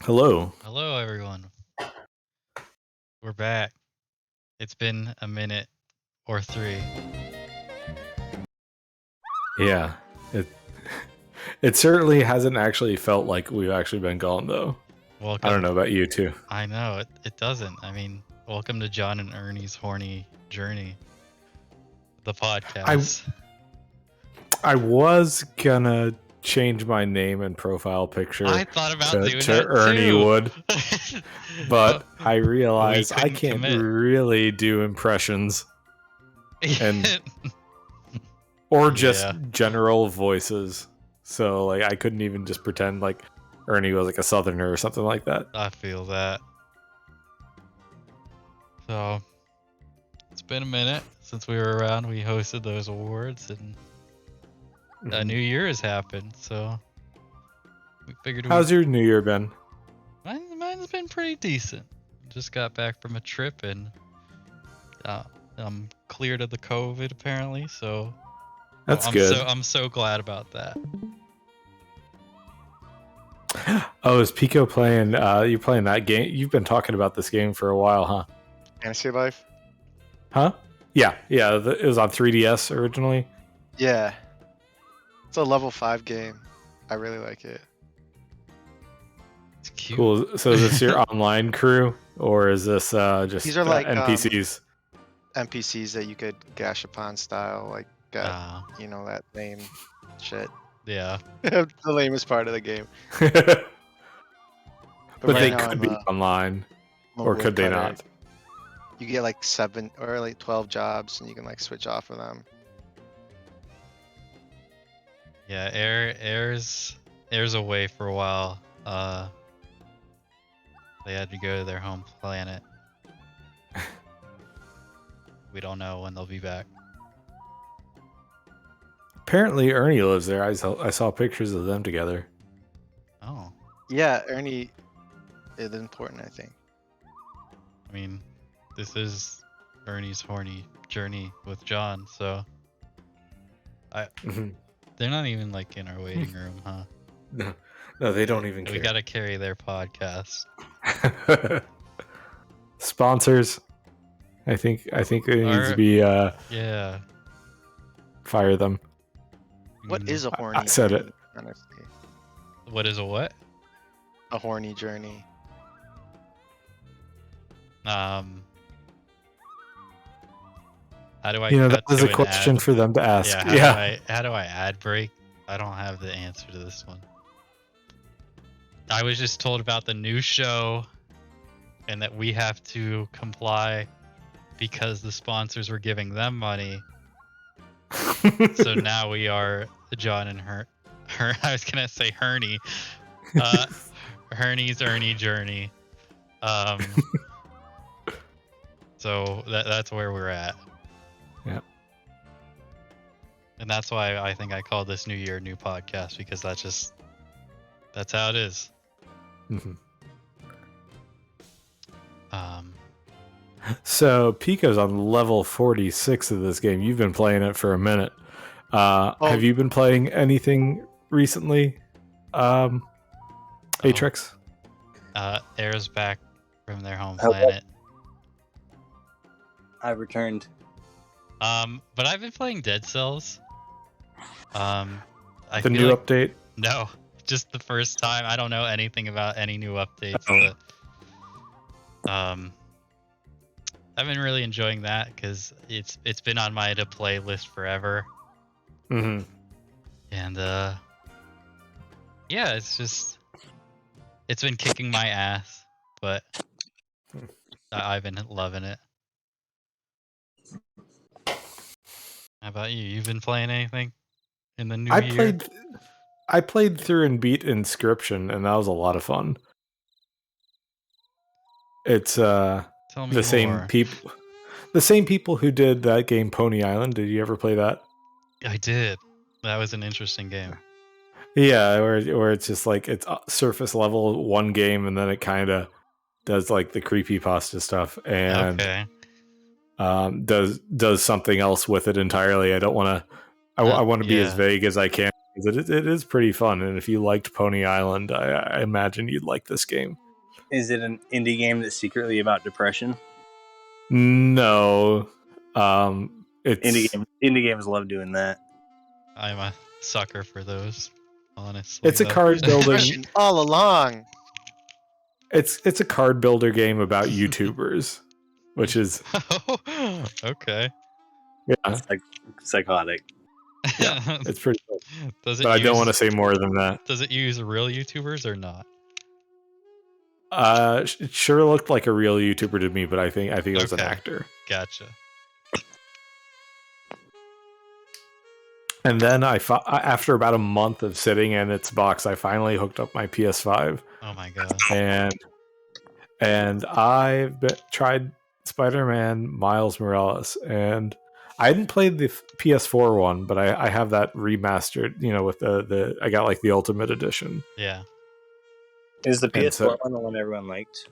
Hello. Hello, everyone. We're back. It's been a minute or three. Yeah, it it certainly hasn't actually felt like we've actually been gone though. I don't know about you too. I know it doesn't. I mean, welcome to John and Ernie's horny journey, the podcast. I was gonna change my name and profile picture I thought about doing to that Ernie too. Wood, but I realized I couldn't can't commit. really do impressions and or just general voices. So like I couldn't even just pretend like Ernie was like a southerner or something like that. I feel that. So it's been a minute since we were around. We hosted those awards and a new year has happened, so we figured. How's your new year been? Mine's been pretty decent. Just got back from a trip and I'm cleared of the COVID apparently, so That's good. I'm so glad about that. Oh, is Pico playing? You playing that game? You've been talking about this game for a while, huh? Fantasy Life? Huh? Yeah. It was on 3DS originally. Yeah. It's a level 5 game. I really like it. It's cute. Cool. So is this your online crew, or is this just These are like NPCs? NPCs that you could gash upon style, like that lame shit. Yeah. The lamest part of the game. But right they now could be online, or could they not? You get like 7 or like 12 jobs, and you can like switch off of them. Yeah, Air's away for a while. They had to go to their home planet. We don't know when they'll be back. Apparently, Ernie lives there. I saw pictures of them together. Oh. Yeah, Ernie is important, I think. I mean, this is Ernie's horny journey with John, so they're not even like in our waiting room, huh? No, they don't even care. We gotta carry their podcast. Sponsors. I think it needs to be yeah. Fire them. What is a horny I said journey, it. Honestly? What is a what? A horny journey. How do I? That was a question for them to ask. How do I ad break? I don't have the answer to this one. I was just told about the new show, and that we have to comply because the sponsors were giving them money. So now we are John and her. I was gonna say Herney. Herney's Ernie journey. So that's where we're at. Yeah. And that's why I think I call this New Year New Podcast, because that's how it is. Mm-hmm. So Pico's on level 46 of this game. You've been playing it for a minute. Have you been playing anything recently? Atrix? Air's back from their home planet. I returned. But I've been playing Dead Cells. The new update? No, just the first time. I don't know anything about any new updates. But, I've been really enjoying that because it's been on my to play list forever. Mm-hmm. And yeah, it's been kicking my ass, but I've been loving it. How about you? You've been playing anything in the new year? I played through and beat Inscription, and that was a lot of fun. It's Tell me the same people who did that game Pony Island. Did you ever play that? I did. That was an interesting game. Yeah, where it's just like it's surface level one game, and then it kind of does like the creepypasta stuff, and does something else with it entirely. I don't want to. I want to be as vague as I can. It is pretty fun, and if you liked Pony Island, I imagine you'd like this game. Is it an indie game that's secretly about depression? No, it's indie games love doing that. I'm a sucker for those, honestly. It's a card building all along. It's a card builder game about YouTubers, which is okay. Yeah, it's like psychotic. Yeah, it's pretty cool. But I don't want to say more than that. Does it use real YouTubers or not? It sure looked like a real YouTuber to me, but I think it was an actor. Gotcha. And then after about a month of sitting in its box, I finally hooked up my PS5. Oh my god! And I've tried Spider-Man Miles Morales, and I hadn't played the PS4 one, but I have that remastered. With the I got like the Ultimate Edition. Yeah. Is the PS4 one the one everyone liked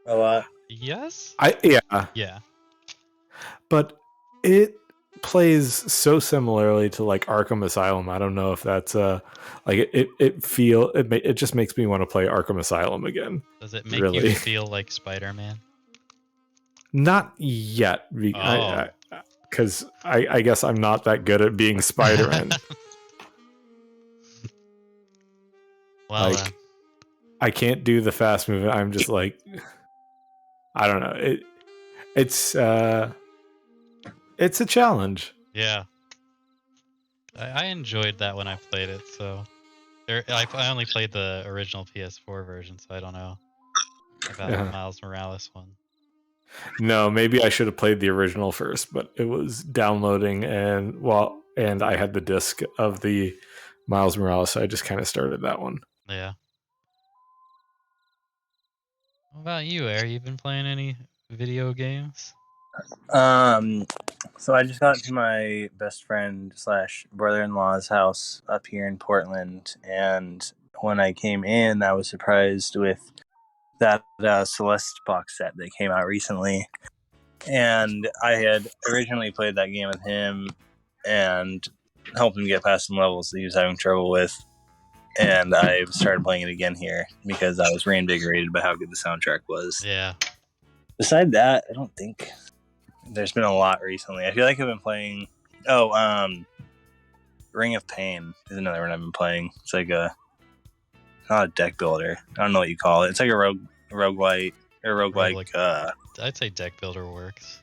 a lot? Yes. Yeah. But it plays so similarly to like Arkham Asylum. I don't know if that's it just makes me want to play Arkham Asylum again. Does it make you feel like Spider-Man? Not yet, because I guess I'm not that good at being Spider-Man. Well, I can't do the fast movement. I'm just like, I don't know. It's a challenge. Yeah. I enjoyed that when I played it, so I only played the original PS4 version, so I don't know about the Miles Morales one. No, maybe I should have played the original first, but it was downloading and I had the disc of the Miles Morales, so I just kind of started that one. Yeah. What about you, Air? You been playing any video games? So I just got to my best friend / brother-in-law's house up here in Portland, and when I came in, I was surprised with that Celeste box set that came out recently. And I had originally played that game with him and helped him get past some levels that he was having trouble with. And I started playing it again here because I was reinvigorated by how good the soundtrack was. Yeah. Beside that, I don't think there's been a lot recently. I feel like I've been playing... Ring of Pain is another one I've been playing. It's like not a deck builder. I don't know what you call it. It's like a roguelike. I'd say deck builder works.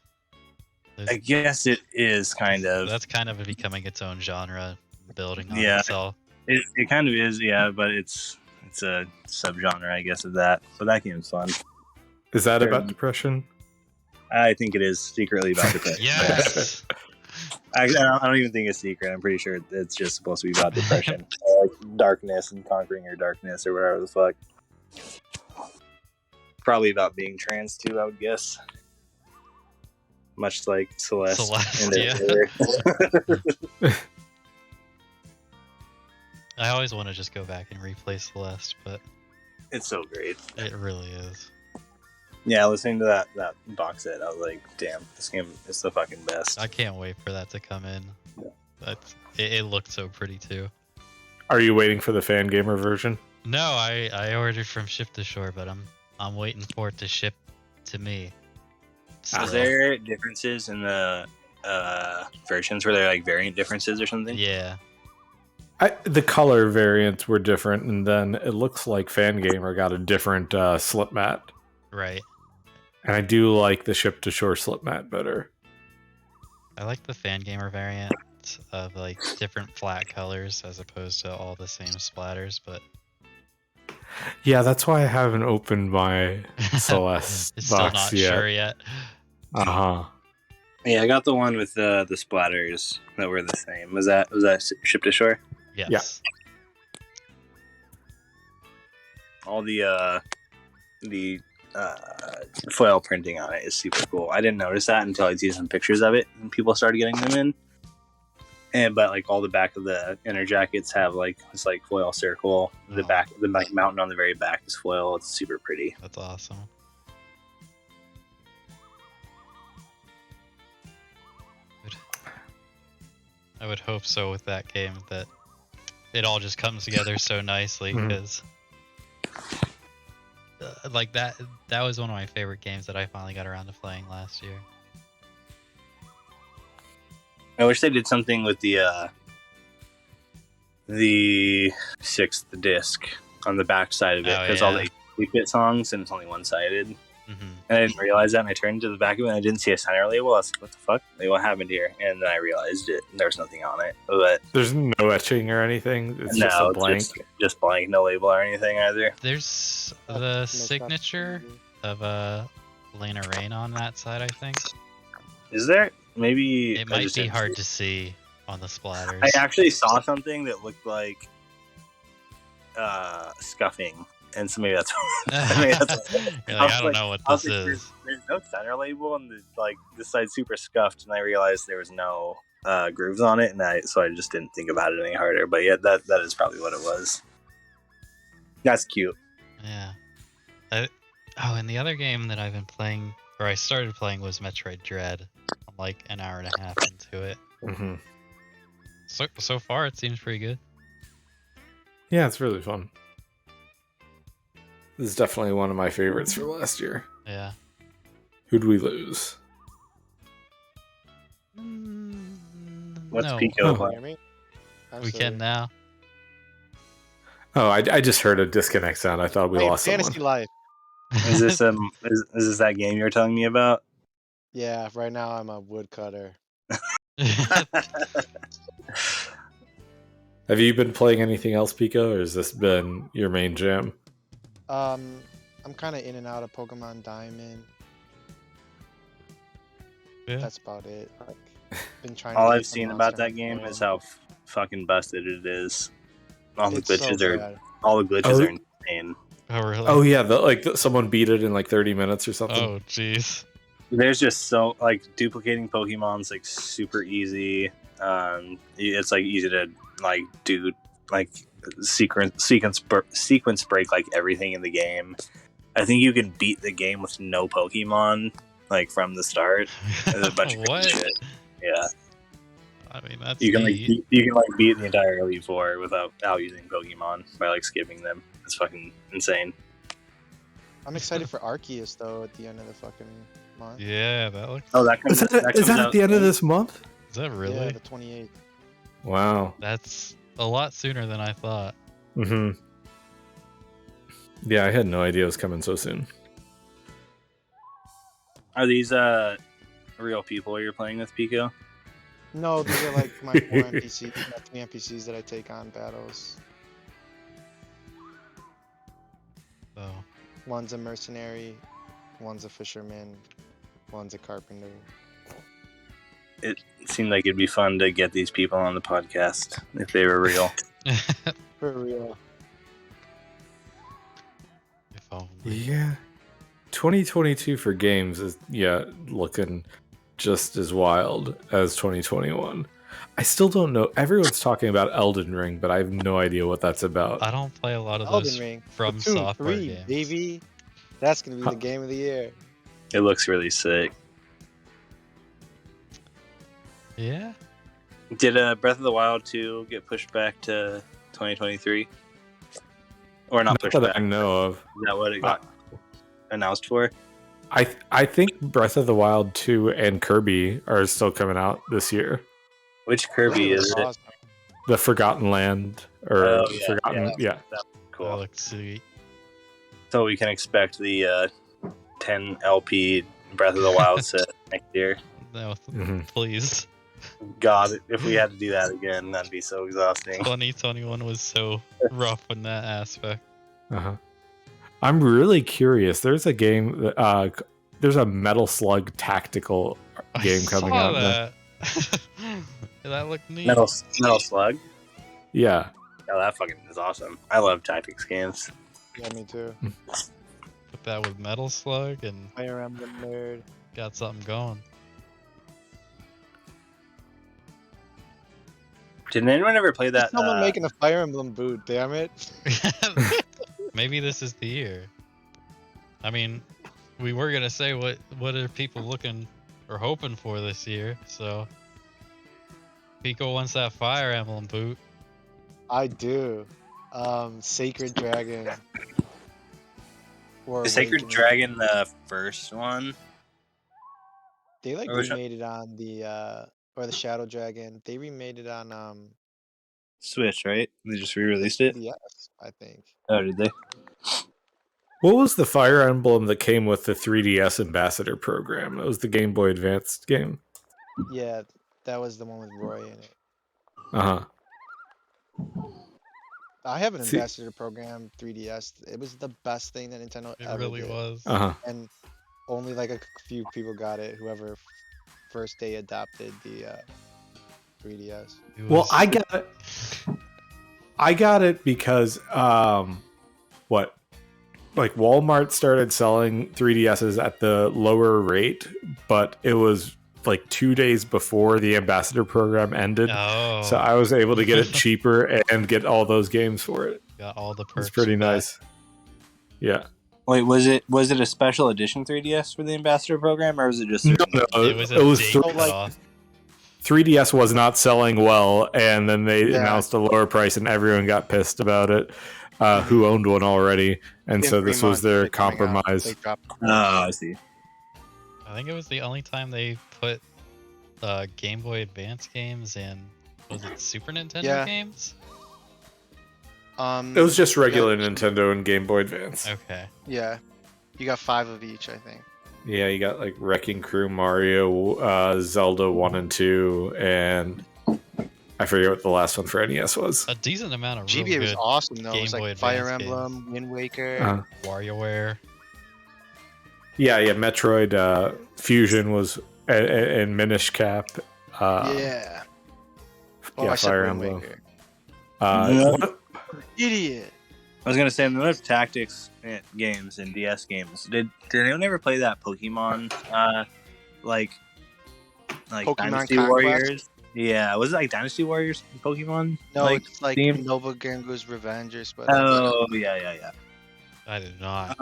I guess it is kind of. That's kind of becoming its own genre, building on itself. It kind of is, yeah, but it's a subgenre, I guess, of that. But that game's fun. Is that about depression? I think it is secretly about depression. Yes. I don't even think it's secret. I'm pretty sure it's just supposed to be about depression, like darkness and conquering your darkness or whatever the fuck. Probably about being trans too, I would guess. Much like Celeste. Yeah. I always want to just go back and replay Celeste, but it's so great. It really is. Yeah, listening to that box set, I was like, damn, this game is the fucking best. I can't wait for that to come in. Yeah. It looked so pretty too. Are you waiting for the fan gamer version? No, I ordered from Ship to Shore, but I'm waiting for it to ship to me. So. Is there differences in the versions? Were there like variant differences or something? Yeah. The color variants were different, and then it looks like Fangamer got a different slip mat. Right. And I do like the Ship to Shore slip mat better. I like the Fangamer variant of like different flat colors as opposed to all the same splatters, but yeah, that's why I haven't opened my Celeste it's box still not sure yet. Yeah, I got the one with the splatters that were the same. Was that Ship to Shore? Yes. Yeah. All the foil printing on it is super cool. I didn't notice that until I see some pictures of it and people started getting them in. But like all the back of the inner jackets have like this like foil circle. The back, the like mountain on the very back is foil. It's super pretty. That's awesome. I would hope so with that game that it all just comes together so nicely because like that was one of my favorite games that I finally got around to playing last year. I wish they did something with the sixth disc on the back side of it, because all the 8-bit songs, and it's only one-sided. And I didn't realize that, and I turned to the back of it, and I didn't see a center label. I was like, what the fuck? Like, what happened here? And then I realized it. There was nothing on it. But there's no etching or anything? It's just a blank? Just blank, no label or anything either. There's the signature of Lena Rain on that side, I think. Is there? Maybe... It might be hard to see on the splatters. I actually saw something that looked like scuffing. And so maybe that's. You're like, I don't know what this is. There's no center label, and this side's super scuffed. And I realized there was no grooves on it, and so I just didn't think about it any harder. But yeah, that is probably what it was. That's cute. Yeah. And the other game that I've been playing, or I started playing, was Metroid Dread. I'm like an hour and a half into it. So far, it seems pretty good. Yeah, it's really fun. This is definitely one of my favorites for last year. Yeah. Who'd we lose? What's Pico playing? We can now. Oh, I just heard a disconnect sound. I thought we lost Fantasy someone. Life. Is this is this that game you were telling me about? Yeah, right now I'm a woodcutter. Have you been playing anything else, Pico, or has this been your main jam? I'm kind of in and out of Pokemon Diamond. Yeah. That's about it. Like, been trying. All I've seen about that game is how fucking busted it is. All the glitches are insane. Oh really? Oh yeah, someone beat it in like 30 minutes or something. Oh jeez. There's just so duplicating Pokemon's like super easy. It's like easy to do sequence break like everything in the game. I think you can beat the game with no Pokemon from the start. There's a bunch of shit. Yeah. I mean that's you can beat the entire Elite Four without using Pokemon by skipping them. It's fucking insane. I'm excited for Arceus though at the end of the fucking month. Yeah, that looks. Oh, that comes. Is that at the end of this month? Is that really? Yeah, the 28th. Wow. That's a lot sooner than I thought. Yeah, I had no idea it was coming so soon. Are these real people you're playing with, Pico? No, these are like my 4 NPCs, my 3 NPCs that I take on battles. Oh. One's a mercenary, one's a fisherman, one's a carpenter. It seemed like it'd be fun to get these people on the podcast if they were real. For real. If only. Yeah. 2022 for games is looking just as wild as 2021. I still don't know. Everyone's talking about Elden Ring, but I have no idea what that's about. I don't play a lot of Elden those Ring. from Splatoon software 3, games. baby. That's gonna be the game of the year. It looks really sick. Yeah. Did Breath of the Wild 2 get pushed back to 2023? Or not pushed back? I know of. Is that what it got announced for? I think Breath of the Wild 2 and Kirby are still coming out this year. Which Kirby is it? The Forgotten Land or Forgotten? Yeah. Cool. That looks sweet. So we can expect the 10 LP Breath of the Wild set next year. No, please. God, if we had to do that again, that'd be so exhausting. 2021 was so rough in that aspect. I'm really curious. There's a game there's a Metal Slug tactical game coming out. That. That looked neat. Metal Slug? Yeah. Oh, that fucking is awesome. I love tactics games. Yeah, me too. Put that with Metal Slug and Fire Emblem nerd. got something going. Did anyone ever play that? Someone making a Fire Emblem boot, damn it. Maybe this is the year. I mean, we were gonna say what are people looking or hoping for this year, so Pico wants that Fire Emblem boot. I do. Sacred Dragon. Or The Sacred Awakening. Dragon, the first one. They like remade it on the or the Shadow Dragon. They remade it on Switch, right? They just re-released the it. 3DS, I think. Oh, did they? What was the Fire Emblem that came with the 3DS Ambassador program? That was the Game Boy Advanced game. Yeah, that was the one with Roy in it. Uh huh. I have an Ambassador program 3DS. It was the best thing that Nintendo It ever really did. was. And only like a few people got it. Whoever first day adopted the 3DS. Well, I got it. I got it because what? Like Walmart started selling 3DSs at the lower rate, but it was like 2 days before the Ambassador program ended. Oh. So I was able to get it cheaper and get all those games for it. Got all the perks. It's pretty nice. Yeah. Wait, was it a special edition 3DS for the Ambassador program, or was it just no? It was like 3DS was not selling well, and then they announced a lower price, and everyone got pissed about it. Who owned one already, and so this was their compromise. Oh, I see. I think it was the only time they put Game Boy Advance games in. Was it Super Nintendo games? It was just regular Nintendo and Game Boy Advance. Okay. Yeah, you got 5 of each, I think. Yeah, you got like Wrecking Crew, Mario, Zelda 1 and 2, and I forget what the last one for NES was. A decent amount of GBA was awesome though. It was like Fire Emblem, games. Wind Waker, WarioWare. Yeah, Metroid Fusion was and Minish Cap. Yeah. Yeah, Fire Emblem. Idiot. I was gonna say, in the tactics games and DS games, did anyone ever play that Pokemon, like Pokemon Dynasty Conquest? Warriors? Yeah, was it like Dynasty Warriors Pokemon? No, it's like theme? Nova Gengu's Revenge or something. Oh, yeah. I did not.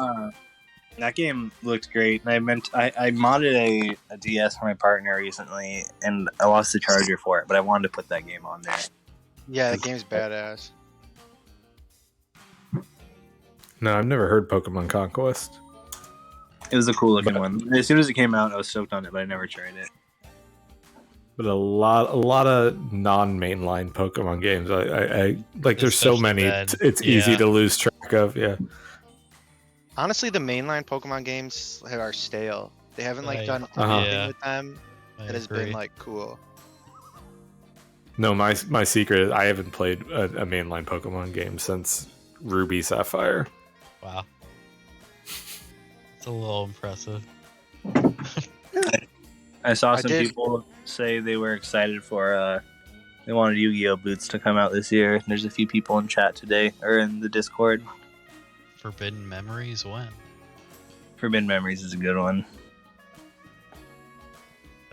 That game looked great. And I modded a DS for my partner recently, and I lost the charger for it, but I wanted to put that game on there. Yeah, the game's badass. No, I've never heard Pokemon Conquest. It was a cool looking one. As soon as it came out, I was stoked on it, but I never tried it. But a lot of non-mainline Pokemon games. I like. There's so many. It's easy to lose track of. Yeah. Honestly, the mainline Pokemon games are stale. They haven't done anything with them that has been like cool. No, my secret is I haven't played a mainline Pokemon game since Ruby Sapphire. Wow. It's a little impressive. I saw some people say they were excited for they wanted Yu-Gi-Oh! Boots to come out this year. There's a few people in chat today or in the Discord. Forbidden Memories when? Forbidden Memories is a good one.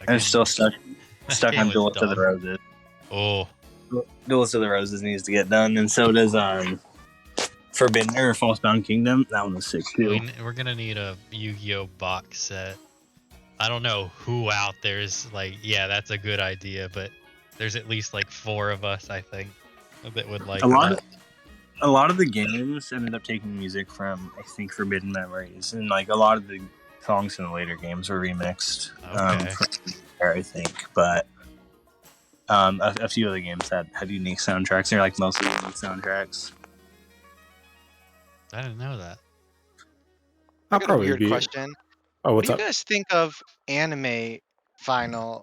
I'm still stuck on Duelist of the Roses. Oh. Duelist of the Roses needs to get done, and so does Forbidden or Falsebound Kingdom. That one was sick too. We're gonna need a Yu-Gi-Oh! Box set. I don't know who out there is like, yeah, that's a good idea, but there's at least like 4 of us, I think, that would like a lot of the games ended up taking music from, I think, Forbidden Memories, and like a lot of the songs in the later games were remixed. I think, but a few of the games had unique soundtracks. They're like mostly unique soundtracks. I didn't know that. I got a weird question. Oh, what do you guys think of anime vinyl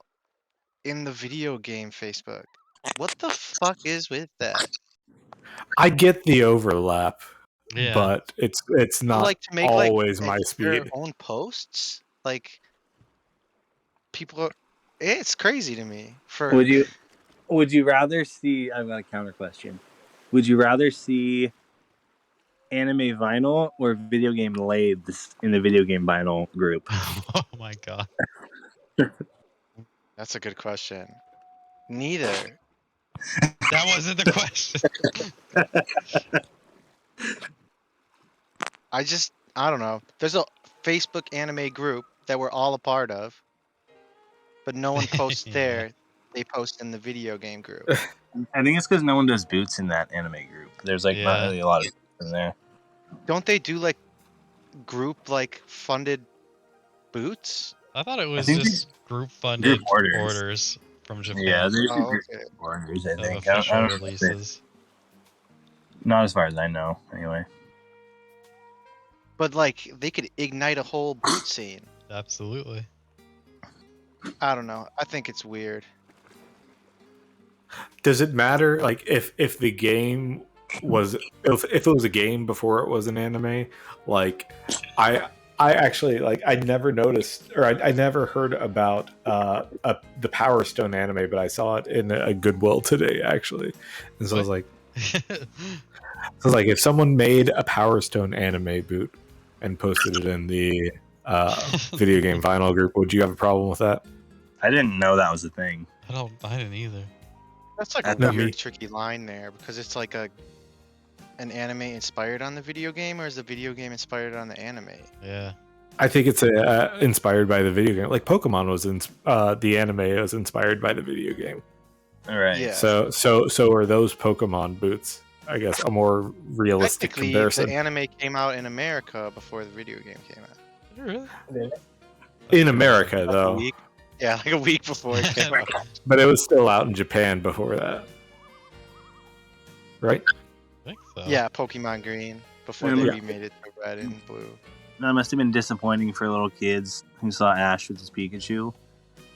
in the video game Facebook? What the fuck is with that? I get the overlap, yeah, but it's not like to make always my speed. Their own posts, like people are. It's crazy to me. Would you rather see? I've got a counter question. Would you rather see anime vinyl or video game lathes in the video game vinyl group? Oh my god. That's a good question. Neither. That wasn't the question. I don't know. There's a Facebook anime group that we're all a part of, but no one posts there. they post in the video game group. I think it's because no one does boots in that anime group. There's like not really a lot of boots in there. Don't they do like group like funded boots? I thought it was just group funded orders from Japan. Yeah, there's okay. orders. I think official releases. Not as far as I know, anyway. But like they could ignite a whole boot scene. Absolutely. I don't know. I think it's weird. Does it matter like if the game was if it was a game before it was an anime? Like I actually like I never noticed or I never heard about the Power Stone anime, but I saw it in a Goodwill today actually, and so I was like, if someone made a Power Stone anime boot and posted it in the video game vinyl group, would you have a problem with that? I didn't know that was a thing. I didn't either. That's like a weird, tricky line there because it's like an anime inspired on the video game, or is the video game inspired on the anime? Yeah, I think it's inspired by the video game. Like Pokemon was the anime was inspired by the video game. All right. Yeah. So are those Pokemon boots? I guess a more realistic comparison. The anime came out in America before the video game came out. Really? In America, though. Yeah, like a week before it came out. But it was still out in Japan before that. Right? I think so. Yeah, Pokemon Green. Before they remade it to Red and Blue. That must have been disappointing for little kids who saw Ash with his Pikachu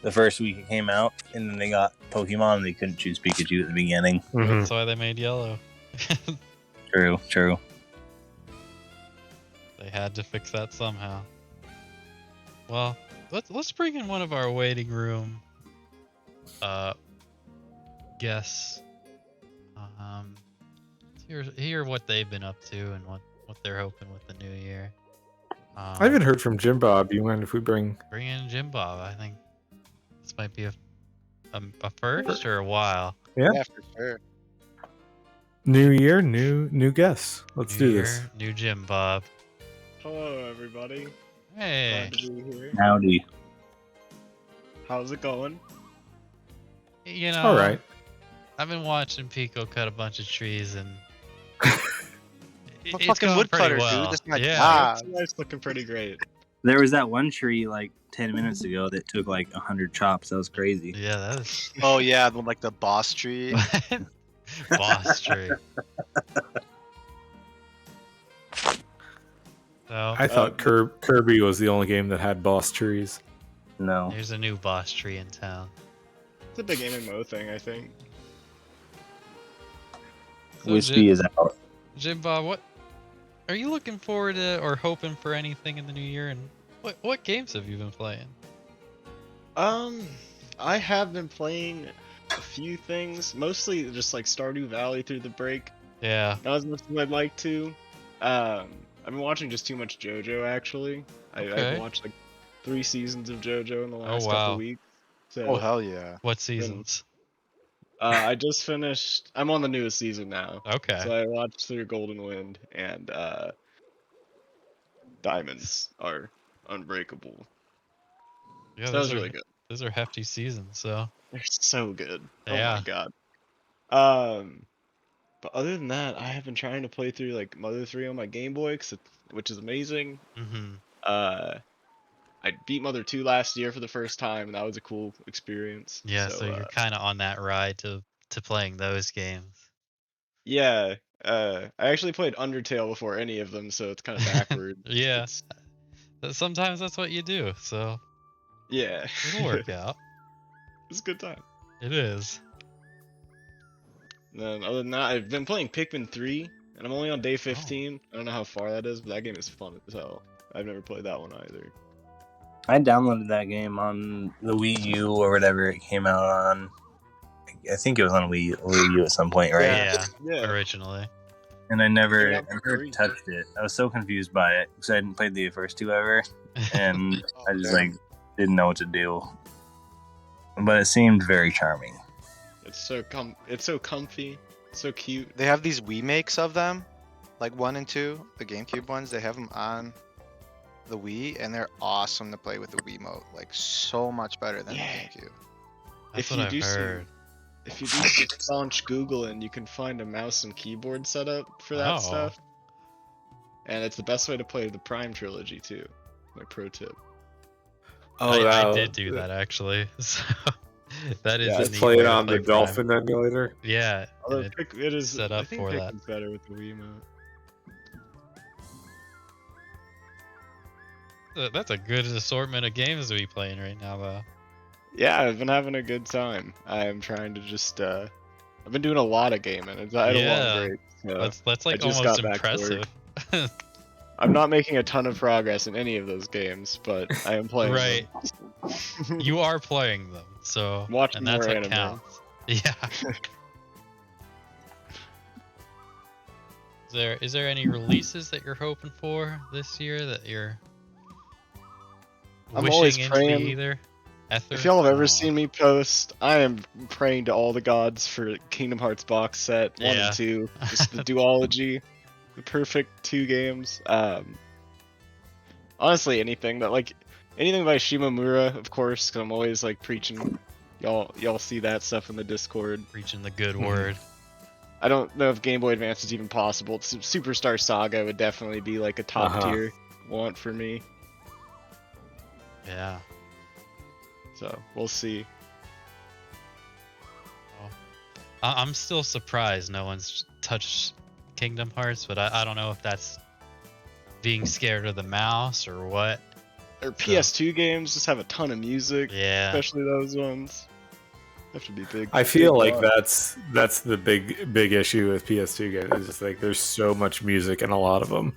the first week it came out, and then they got Pokemon and they couldn't choose Pikachu at the beginning. Mm-hmm. That's why they made Yellow. True. They had to fix that somehow. Well, let's bring in one of our waiting room guests. Hear what they've been up to and what they're hoping with the new year. I haven't heard from Jim Bob. You mind if we bring in Jim Bob? I think this might be a first or a while. Yeah, for sure. New year, new guests. Let's do this. New Jim Bob. Hello, everybody. Hey. Glad to be here. Howdy. How's it going? You know, all right. I've been watching Pico cut a bunch of trees and it's fucking going woodcutter, well. dude. That's my Yeah. job. It's looking pretty great. There was that one tree like 10 minutes ago that took like 100 chops. That was crazy. Yeah, that is. Oh yeah, like the boss tree. Boss tree. So, I thought Kirby was the only game that had boss trees. No. There's a new boss tree in town. It's a big MMO thing, I think. So Whiskey is out. Jim Bob, what are you looking forward to or hoping for anything in the new year? And what games have you been playing? I have been playing a few things, mostly just like Stardew Valley through the break. Yeah. Not as much as I'd like to. I've been watching just too much JoJo actually. I've watched like 3 seasons of JoJo in the last couple weeks. So, oh hell yeah! What seasons? I just finished. I'm on the newest season now. Okay. So I watched through Golden Wind and Diamonds are Unbreakable. Yeah, so that was really good. Those are hefty seasons, so They're so good. Yeah. Oh my god. But other than that, I have been trying to play through like Mother 3 on my Game Boy, which is amazing. Mm-hmm. I beat Mother 2 last year for the first time, and that was a cool experience. Yeah, so you're kind of on that ride to playing those games. Yeah. I actually played Undertale before any of them, so it's kind of backwards. Yeah. Sometimes that's what you do, so yeah. it'll work out. It's a good time. It is. And then other than that, I've been playing Pikmin 3, and I'm only on day 15. I don't know how far that is, but that game is fun as hell. I've never played that one either. I downloaded that game on the Wii U or whatever it came out on. I think it was on Wii U at some point, right? Yeah. Originally. And I never touched it. I was so confused by it because I hadn't played the first 2 ever, and I just like didn't know what to do. But it seemed very charming. It's so comfy, so cute. They have these remakes of them, like 1 and 2, the GameCube ones. They have them on the Wii, and they're awesome to play with the Wiimote. Like so much better than the GameCube. That's what I've heard. If you do some staunch Googling, you can find a mouse and keyboard setup for that stuff. And it's the best way to play the Prime trilogy too. My pro tip. Oh, I did do that actually. So that is just play it on the Dolphin emulator. Yeah, it is set up for that. Pikmin's better with the Wiimote. That's a good assortment of games to be playing right now, though. Yeah, I've been having a good time. I'm trying to just I've been doing a lot of gaming. I had a long break. So that's like almost impressive. I'm not making a ton of progress in any of those games, but I am playing them. You are playing them, so watching and that's more what anime. counts. Yeah. Is there any releases that you're hoping for this year that you're I'm always praying. Either? If y'all have ever seen me post, I am praying to all the gods for Kingdom Hearts box set 1 and 2, just the duology, the perfect 2 games. Honestly, anything by Shimomura, of course, because I'm always like preaching. Y'all see that stuff in the Discord. Preaching the good word. I don't know if Game Boy Advance is even possible. Superstar Saga would definitely be like a top tier want for me. Yeah. So we'll see. I'm still surprised no one's touched Kingdom Hearts, but I don't know if that's being scared of the mouse or what. Their PS2 games just have a ton of music, especially those ones. Have to be big. I feel like that's the big issue with PS2 games. It's just like there's so much music in a lot of them.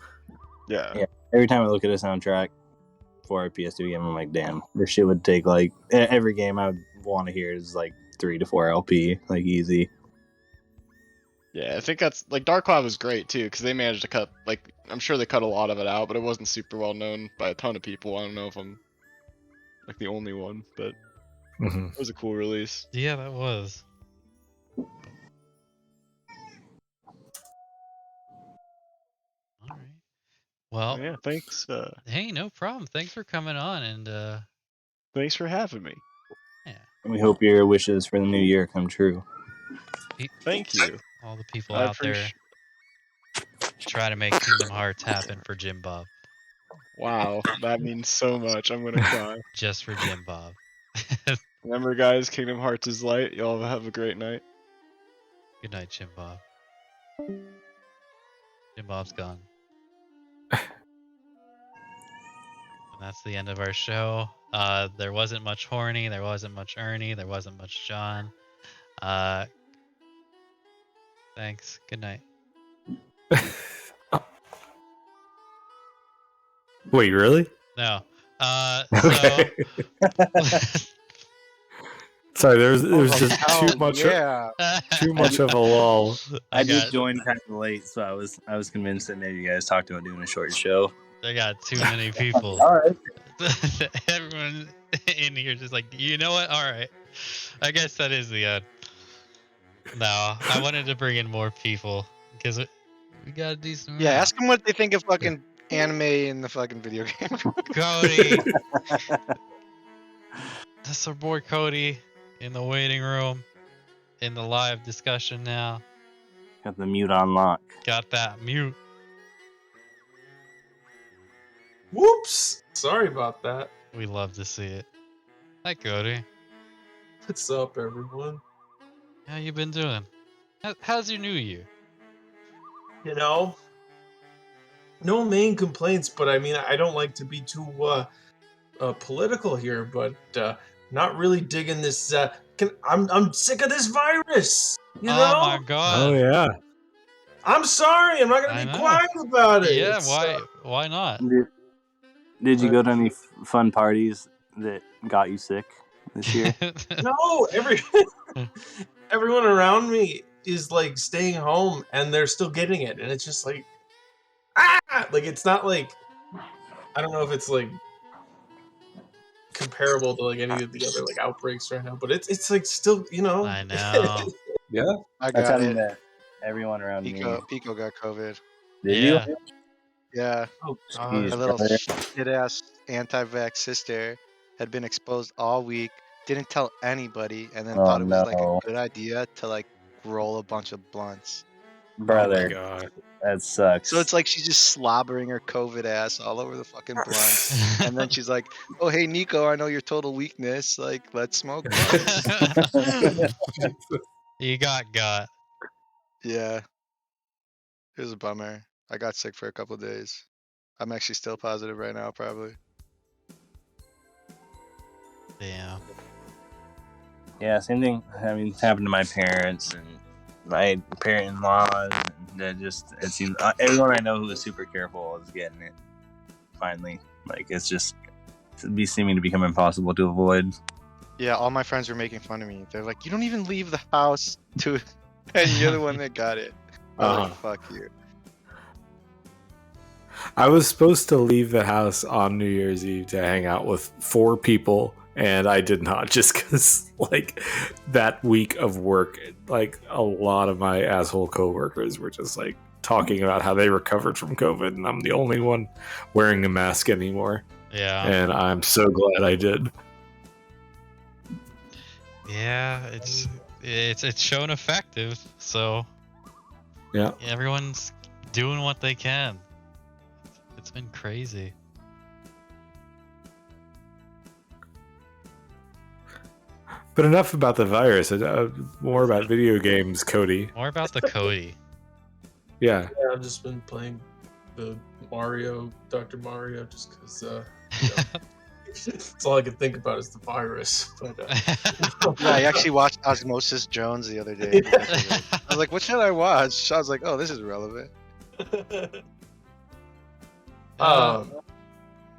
Yeah. Every time I look at a soundtrack for a PS2 game, I'm like, damn, this shit would take like every game I would want to hear is like 3 to 4 LP, like easy. Yeah, I think that's like Dark Cloud was great too because they managed to cut I'm sure they cut a lot of it out, but it wasn't super well known by a ton of people. I don't know if I'm like the only one, but it was a cool release. Yeah, that was. All right. Well, yeah, thanks. Hey, no problem. Thanks for coming on and thanks for having me. Yeah. And we hope your wishes for the new year come true. Thank you. All the people out there try to make Kingdom Hearts happen for Jim Bob. Wow, that means so much. I'm gonna cry. Just for Jim Bob. Remember, guys, Kingdom Hearts is light. Y'all have a great night. Good night, Jim Bob. Jim Bob's gone. And that's the end of our show. There wasn't much Horny, there wasn't much Ernie, there wasn't much John. Thanks. Good night. Wait, really? No. Okay. Sorry, there was just too much. Too much of a lull. I just joined kind of late, so I was convinced that maybe you guys talked about doing a short show. They got too many people. All right. Everyone in here just like, you know what? All right. I guess that is the end. No, I wanted to bring in more people because we got a decent. Yeah, ask them what they think of fucking anime in the fucking video game. Cody. That's our boy Cody in the waiting room, in the live discussion now. Got the mute on lock. Got that mute. Whoops! Sorry about that. We love to see it. Hi, Cody. What's up, everyone? How you been doing? How's your new year? You know, no main complaints, but I mean, I don't like to be too political here, but not really digging this. I'm sick of this virus. You know? Oh my god. Oh yeah. I'm sorry. I'm not gonna be quiet about it. Yeah. Why not? Did you go to any fun parties that got you sick this year? No. Everyone around me is like staying home and they're still getting it, and it's just like like it's not like, I don't know if it's like comparable to like any of the other like outbreaks right now, but it's like still, you know. I know. Yeah, I got it. That everyone around Pico got COVID. Did you? Yeah. Oh, My little shit-ass anti-vax sister had been exposed all week didn't tell anybody, and then Oh thought it was like a no, good idea to like roll a bunch of blunts. brother, Oh my god. that sucks. So it's like she's just slobbering her COVID ass all over the fucking blunts, and then she's like, "Oh hey Nico, I know your total weakness. Like, let's smoke blunts." You got. Yeah, it was a bummer. I got sick for a couple days. I'm actually still positive right now, probably. Damn. Yeah, same thing. I mean, it's happened to my parents and my parent-in-law. And it seems everyone I know who is super careful is getting it. Finally, like it's just seeming to become impossible to avoid. Yeah, all my friends were making fun of me. They're like, "You don't even leave the house to," and you're the one that got it. I was like, "Fuck you." I was supposed to leave the house on New Year's Eve to hang out with 4 people, and I did not, just because like that week of work, like a lot of my asshole coworkers were just like talking about how they recovered from COVID, and I'm the only one wearing a mask anymore. Yeah. And I'm so glad I did. Yeah, it's shown effective, so Yeah. everyone's doing what they can. It's been crazy. But enough about the virus. More about video games, Cody. More about the Cody. Yeah. Yeah, I've just been playing the Dr. Mario, just because. That's all I could think about is the virus. But Yeah, I actually watched Osmosis Jones the other day. I was like, "What should I watch?" I was like, "Oh, this is relevant."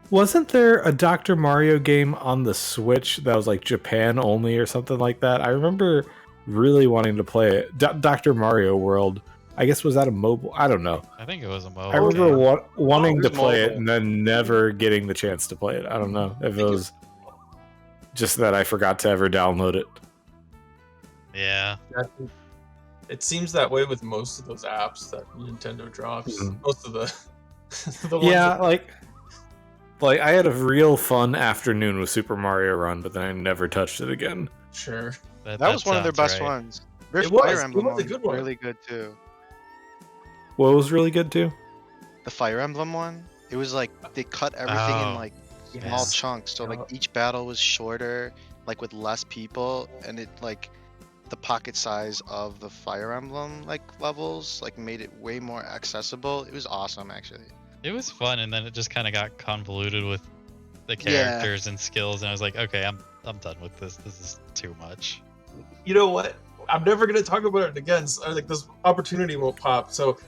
Wasn't there a Dr. Mario game on the Switch that was like Japan only or something like that? I remember really wanting to play it. Dr. Mario World. I guess, was that a mobile? I don't know. I think it was a mobile. I remember wanting to play it mobile. and then never getting the chance to play it. I don't know if it was just that I forgot to ever download it. Yeah. It seems that way with most of those apps that Nintendo drops. Mhm. Most of the ones Yeah, that- like I had a real fun afternoon with Super Mario Run, but then I never touched it again. Sure. That was one of their sounds best right. ones. Their It was. Fire It Emblem was a one good was one. really good too. What was really good too? The Fire Emblem one, it was like they cut everything in Oh, like small yes. chunks, so like Yeah. each battle was shorter, like with less people, and it like the pocket size of the Fire Emblem like levels like made it way more accessible. It was awesome actually. It was fun, and then it just kind of got convoluted with the characters and skills, and I was like, okay, I'm done with this. This is too much. You know what? I'm never gonna talk about it again. So, like this opportunity won't pop. So,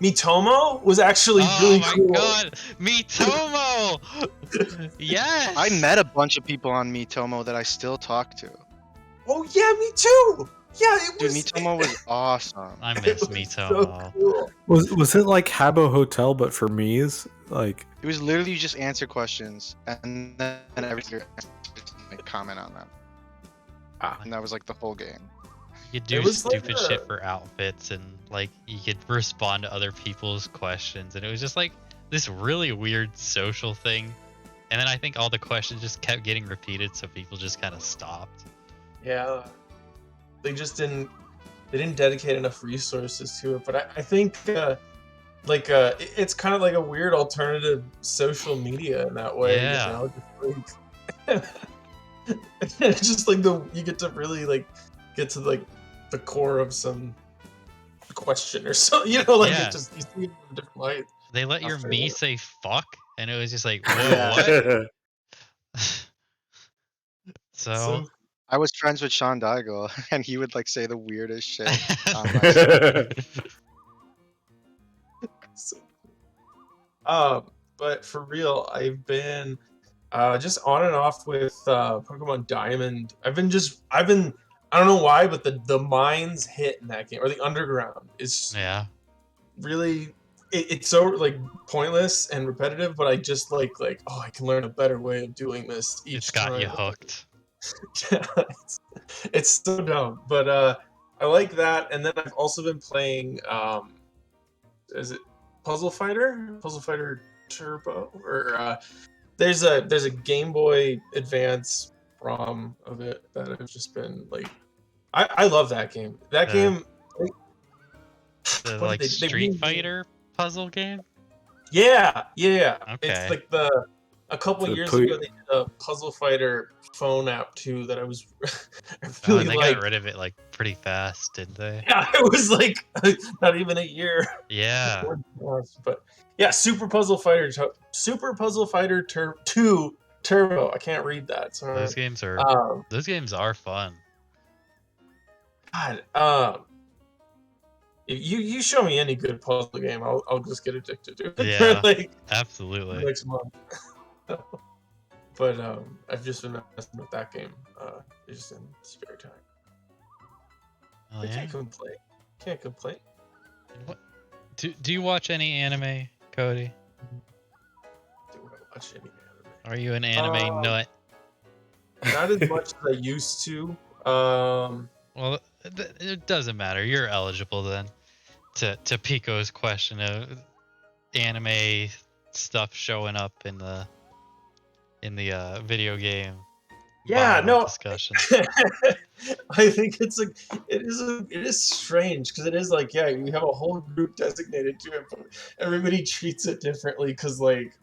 Mitomo was actually really cool. Oh my god, Mitomo! Yes. I met a bunch of people on Mitomo that I still talk to. Oh yeah, me too. Yeah, it Dude, was. Mitomo was awesome. I It miss was Mitomo. so cool. Was it like Habbo Hotel but for Mii's? Like, It was literally you just answer questions and then everything like comment on them. And that was like the whole game. You could do was like stupid shit for outfits, and like you could respond to other people's questions, and it was just like this really weird social thing. And then I think all the questions just kept getting repeated, so people just kind of stopped. Yeah, they just didn't. They didn't dedicate enough resources to it. But I think it's kind of like a weird alternative social media in that way. Yeah. You know, it's just like you get to really like get to like the core of some question or so. You know, like Yeah. it just you see it in a different light. They let your After me that. say fuck, and it was just like, whoa, Yeah. what? So So I was friends with Sean Daigle and he would like say the weirdest shit on my stream. but for real, I've been just on and off with Pokemon Diamond. I've been I don't know why, but the mines hit in that game, or the underground is yeah. really it's so like pointless and repetitive, but I just like oh, I can learn a better way of doing this each It's got time. you hooked. it's so dumb, but I like that. And then I've also been playing is it Puzzle Fighter Turbo, or there's a Game Boy Advance ROM of it that I've just been like, I love that game. That game, the what like did they Street renamed- Fighter puzzle game. Yeah. Okay. It's like a couple So years put- ago they did a Puzzle Fighter phone app too that I was I Oh, really and they liked. got rid of it like pretty fast, didn't they? Yeah, it was like not even a year. Yeah. But yeah, Super Puzzle Fighter 2 Turbo. I can't read that. Sorry. Those games are fun. God, if you show me any good puzzle game, I'll just get addicted to it. Yeah. For like Absolutely. next month. But I've just been messing with that game just in spare time. Oh, I yeah? can't complain. Can't complain. What? Do you watch any anime, Cody? Do I watch any anime? Are you an anime nut? Not as much as I used to. Well, it doesn't matter. You're eligible then to Pico's question of anime stuff showing up in the video game. Yeah, vinyl no. discussion. I think it is strange because it is like, yeah, you have a whole group designated to it, but everybody treats it differently because like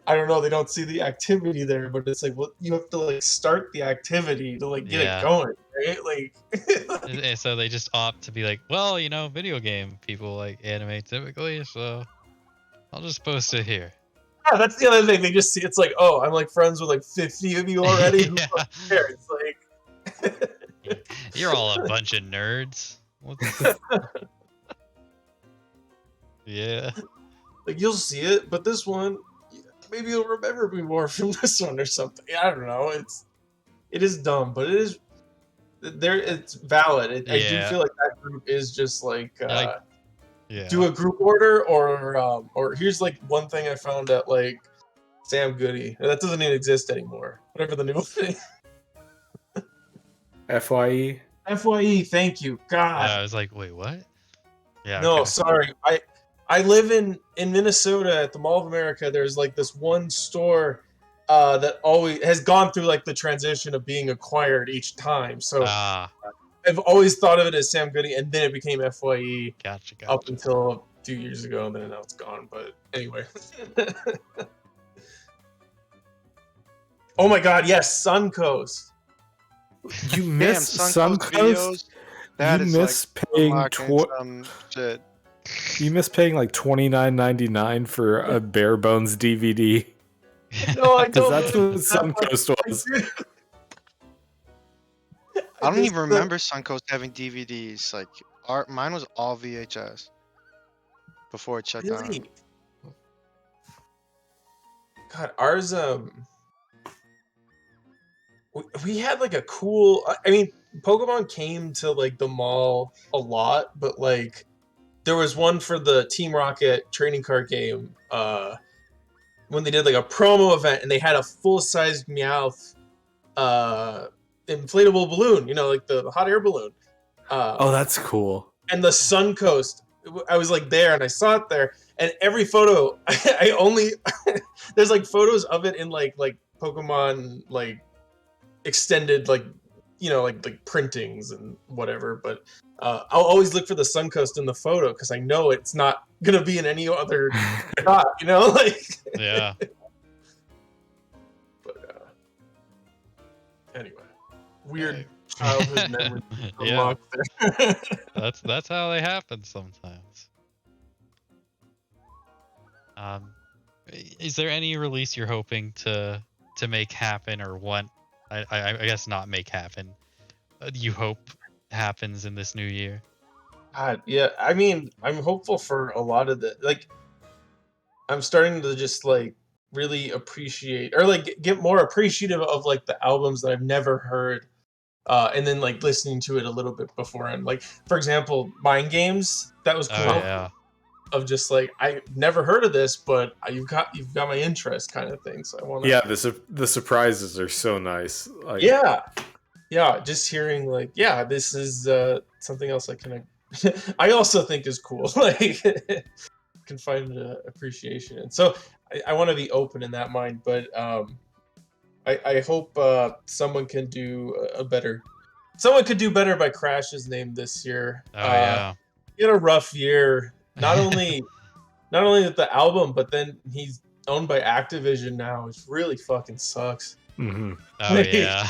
I don't know, they don't see the activity there, but it's like, well, you have to like start the activity to like get it going, right? Like And so they just opt to be like, well, video game people like anime typically, so I'll just post it here. yeah, that's the other thing. They just see it's like, oh, I'm like friends with like 50 of you already. Who fucking cares? Like You're all a bunch of nerds. Yeah. like you'll see it, but this one, maybe you'll remember me more from this one or something. I don't know. It is dumb, but it is there. It's valid. I do feel like that group is just like do a group order or here's like one thing I found at like Sam Goody. That doesn't even exist anymore. Whatever the new thing. FYE. FYE. Thank you. God. I was like, wait, what? Yeah. No, okay. sorry. I live in Minnesota at the Mall of America. There's like this one store that always has gone through like the transition of being acquired each time. So I've always thought of it as Sam Goody, and then it became FYE. Gotcha. Up until a few years ago, and then now it's gone. But anyway. Oh my God! Yes, Suncoast. You miss Suncoast? That you miss paying shit. You miss paying like $29.99 for a bare bones DVD. No, I don't. That's what Suncoast was. I don't even remember Suncoast having DVDs. Like mine was all VHS before it shut down. God, ours we had like a cool. I mean, Pokemon came to like the mall a lot, but like there was one for the Team Rocket trading card game when they did like a promo event, and they had a full-sized Meowth inflatable balloon, like the hot air balloon. Oh, that's cool. And the Suncoast, I was like there, and I saw it there, and every photo, I only there's like photos of it in like Pokemon like extended like like printings and whatever, but I'll always look for the Suncoast in the photo because I know it's not gonna be in any other shot, like yeah. But anyway, weird childhood memories. Yeah. That's how they happen sometimes. Is there any release you're hoping to make happen or want? I guess not make happen. You hope happens in this new year? Yeah. I mean, I'm hopeful for a lot of the I'm starting to just like really appreciate or like get more appreciative of like the albums that I've never heard, and then like listening to it a little bit beforehand. Like for example, Mind Games. That was cool. Oh, yeah. Of just like I never heard of this, but you've got my interest, kind of thing. So I want to. Yeah, the surprises are so nice. Like, yeah. Just hearing like, yeah, this is something else I can. I also think is cool. Like, can find appreciation, and so I want to be open in that mind. But I hope someone can do a better. Someone could do better by Crash's name this year. Oh yeah. He had a rough year. Not only with the album, but then he's owned by Activision now, which really fucking sucks. Mm-hmm. Oh yeah.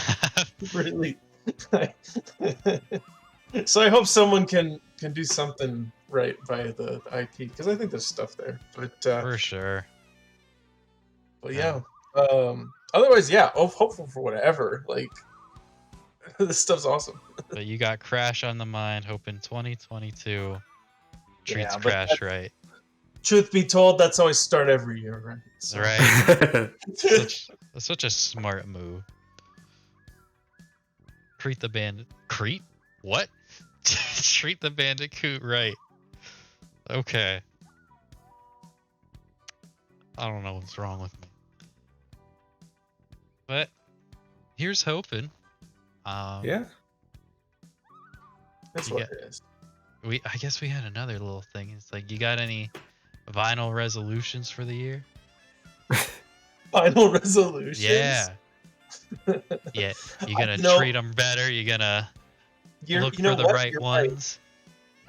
Really. So I hope someone can do something right by the IP, because I think there's stuff there. But For sure. but yeah. Otherwise, yeah. Hopeful for whatever. Like this stuff's awesome. But you got Crash on the mind, hoping 2022 treats Yeah, but Crash right. Truth be told, that's how I start every year, right? So. Right. Such a smart move. Treat the bandit. Creep? What? Treat the bandicoot right. Okay. I don't know what's wrong with me. But here's hoping. Yeah. That's what it is. I guess we had another little thing. It's like, you got any vinyl resolutions for the year? Final resolutions? Yeah. Yeah. You gonna treat them better? You gonna look for the right ones?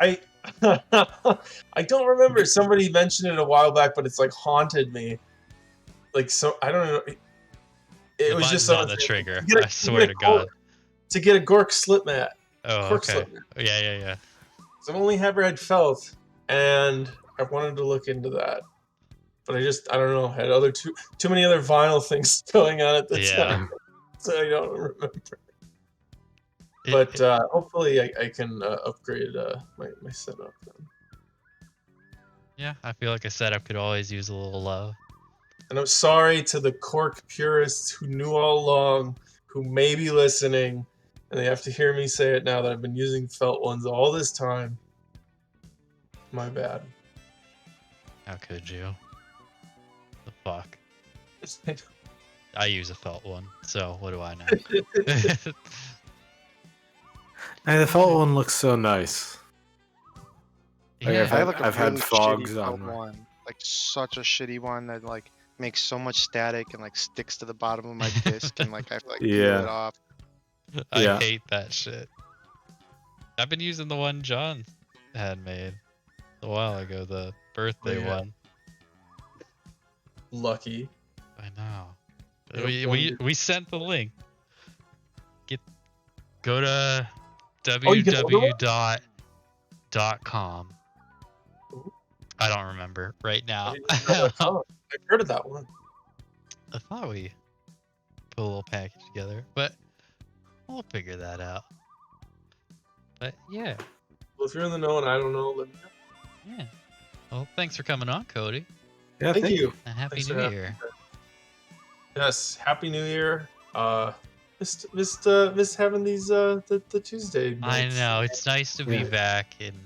Right. I don't remember. Somebody mentioned it a while back, but it's like haunted me. Like, so I don't know. It was just on the trigger. I swear to God. To get a Gork slip mat. Oh, okay. Yeah. So I've only ever had felt, and I wanted to look into that, but I don't know. I had too many other vinyl things going on at the time, so I don't remember. But hopefully I can upgrade my setup then. Yeah, I feel like a setup could always use a little love. And I'm sorry to the Cork purists who knew all along, who may be listening, and they have to hear me say it now that I've been using felt ones all this time. My bad. How could you? The fuck? I use a felt one, so what do I know? Hey, the felt one looks so nice. Like, Yeah. I've had fogs on one, like such a shitty one that like makes so much static and like sticks to the bottom of my disc and like I have to like peel it off. I hate that shit. I've been using the one John had made a while ago, the birthday one. Lucky. I know. We sent the link. Go to www.com. I don't remember right now. I've heard of that one. I thought we put a little package together, but we'll figure that out. But yeah. Well, if you're in the know and I don't know, let me know. Yeah. Well, thanks for coming on, Cody. Yeah, thank you. And Happy New Year. Yes, Happy New Year. Missed having these the Tuesday nights. I know, it's nice to be back and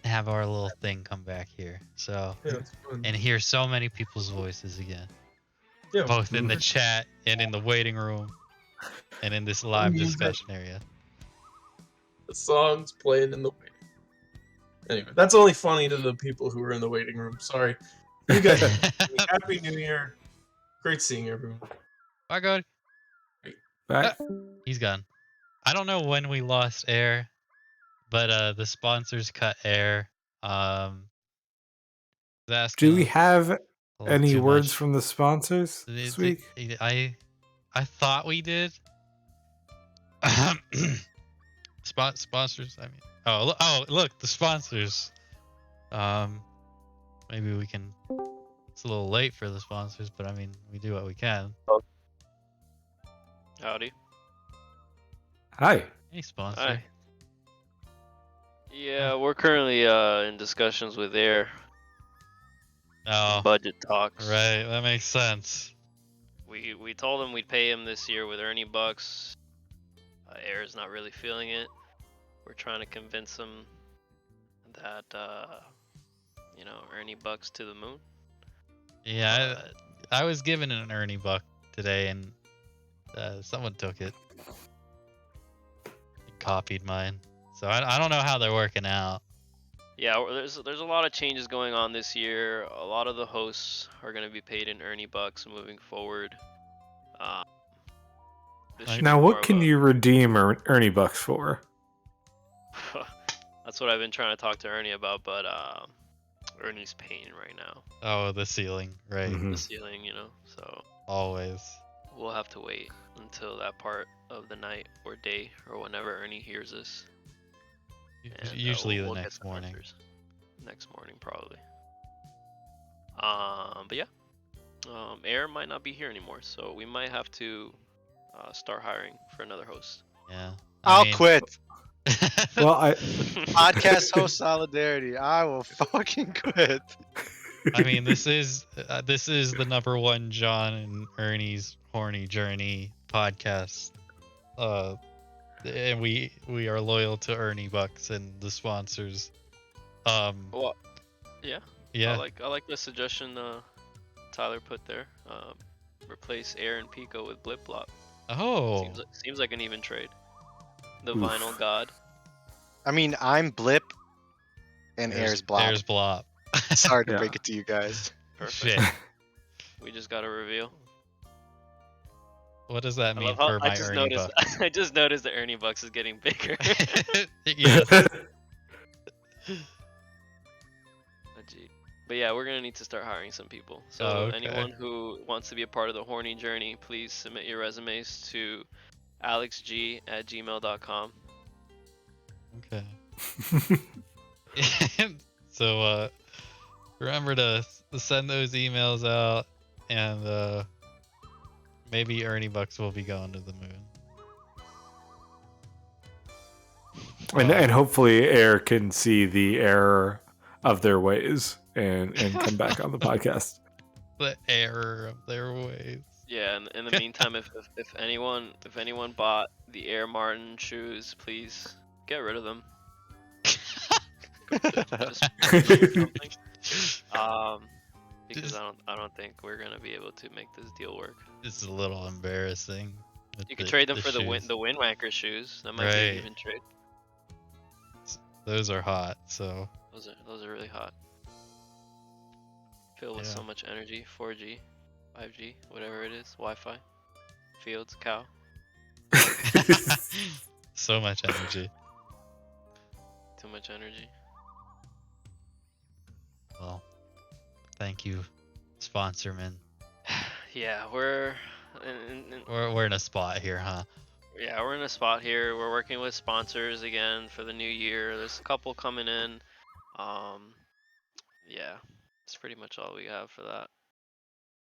have our little thing come back here. So and hear so many people's voices again. Yeah. Both in the chat and in the waiting room and in this live discussion area. The songs playing in the waiting room. Anyway, that's only funny to the people who are in the waiting room. Sorry. You guys, Happy New Year. Great seeing everyone. Bye, God. Bye. He's gone. I don't know when we lost air, but the sponsors cut air. Do we have any words from the sponsors this week? I thought we did. Sponsors. I mean, oh, look, the sponsors. Maybe we can. It's a little late for the sponsors, but I mean, we do what we can. Howdy. Hi. Hey, sponsor. Hi. Yeah, we're currently in discussions with Air. Oh. Budget talks. Right, that makes sense. We told him we'd pay him this year with Ernie bucks. Air's not really feeling it. We're trying to convince him that Ernie bucks to the moon. Yeah, I was given an Ernie buck today, and someone took it. He copied mine, so I don't know how they're working out. Yeah, there's a lot of changes going on this year. A lot of the hosts are going to be paid in Ernie bucks moving forward. This should Now, be more what of can a- you redeem Ernie Bucks for? That's what I've been trying to talk to Ernie about, but Ernie's painting right now. Oh, the ceiling, right? Mhm. The ceiling, so Always. we'll have to wait until that part of the night or day or whenever Ernie hears this. And, Usually we'll the get next some morning. answers. Next morning, probably. But yeah, Air might not be here anymore, so we might have to start hiring for another host. Yeah. I'll quit. Well, I Podcast host solidarity. I will fucking quit. I mean, this is the number one John and Ernie's horny journey podcast. And we are loyal to Ernie Bucks and the sponsors. Well, yeah. Yeah. I like the suggestion Tyler put there. Replace Air and Pico with Blip Blop. Oh. Seems like an even trade. The Oof. vinyl god. I mean, I'm Blip, and Air's Blob. There's Blop. Sorry to Yeah. break it to you guys. Perfect. Shit. We just got a reveal. What does that I love mean how for I my just Ernie noticed. Bucks? I just noticed that Ernie Bucks is getting bigger. Yes. Oh, gee. But yeah, we're gonna need to start hiring some people. So Oh, okay. anyone who wants to be a part of the horny journey, please submit your resumes to alexg@gmail.com. Okay. So remember to send those emails out, and maybe Ernie Bucks will be going to the moon. and hopefully Air can see the error of their ways and come back on the podcast. The error of their ways. Yeah, and in the meantime, if anyone bought the Air Martin shoes, please get rid of them. Just something. Because I don't think we're gonna be able to make this deal work. This is a little embarrassing. with You could trade them for shoes. the Windwanker shoes. That might be Right. an even trade. Those are hot, so Those are really hot. Filled with Yeah. so much energy. 4G, 5G, whatever it is. Wi-Fi. Fields, cow. so much energy. Too much energy. Well, thank you, sponsorman. Yeah, we're We're in a spot here, huh? yeah, we're in a spot here. We're working with sponsors again for the new year. There's a couple coming in. Yeah, that's pretty much all we have for that.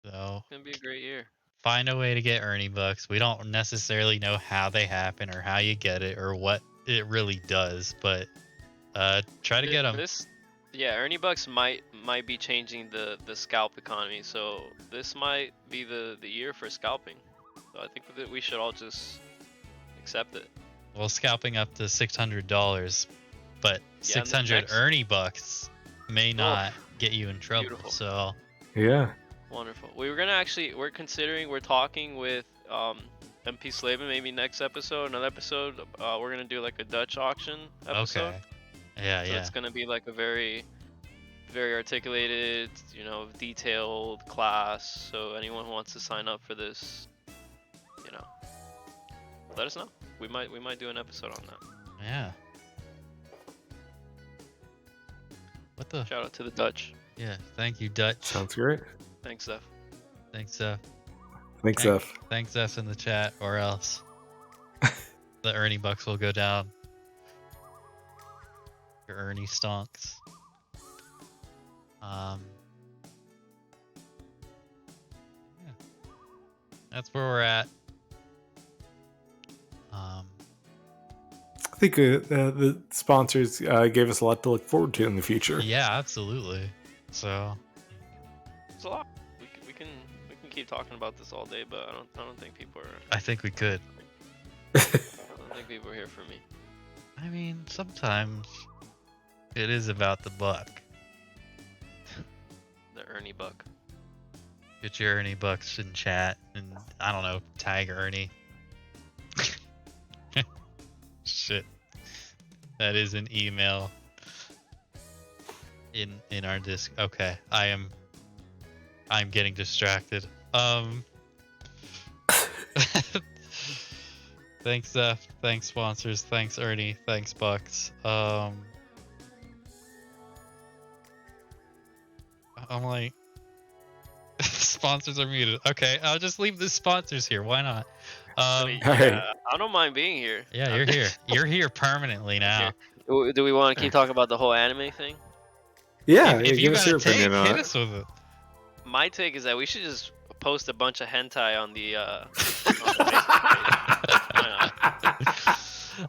So It's gonna be a great year. find a way to get Ernie Bucks. We don't necessarily know how they happen or how you get it or what it really does, but try to get them. Yeah, Ernie Bucks might be changing the scalp economy. So this might be the year for scalping. So I think that we should all just accept it. Well, scalping up to $600, but Yeah, and 600 next- Ernie Bucks may not get you in trouble. Beautiful. So Yeah. Wonderful. We're talking with MP Slavin maybe next episode, another episode. We're gonna do like a Dutch auction episode. okay, yeah, So yeah. it's gonna be like a very, very articulated, detailed class. So anyone who wants to sign up for this, let us know. We might do an episode on that. Yeah. What the? Shout out to the Dutch. Yeah. Thank you, Dutch. Sounds great. Thanks, Zeph. Thanks, Thanks, Thank- Zeph. thanks us in the chat, or else the Ernie Bucks will go down. Your Ernie stonks. Yeah. That's where we're at. I think the sponsors gave us a lot to look forward to in the future. Yeah, absolutely. So It's a lot. We can keep talking about this all day, but I don't think people are. I think we could. I don't think people are here for me. I mean, sometimes it is about the buck. The Ernie Buck. Get your Ernie Bucks in chat, and I don't know, tag Ernie. Shit, that is an email in our disc. Okay, I'm getting distracted. Thanks, Zeph. Thanks, sponsors. Thanks, Ernie. Thanks, Bucks. I'm like, sponsors are muted. Okay, I'll just leave the sponsors here. Why not? I mean, Hey. yeah, I don't mind being here. Yeah, you're here. You're here permanently now. Do we want to keep talking about the whole anime thing? Yeah, If you give us got your a take, opinion on hit it. us with it. My take is that we should just post a bunch of hentai on the Facebook page. Why not?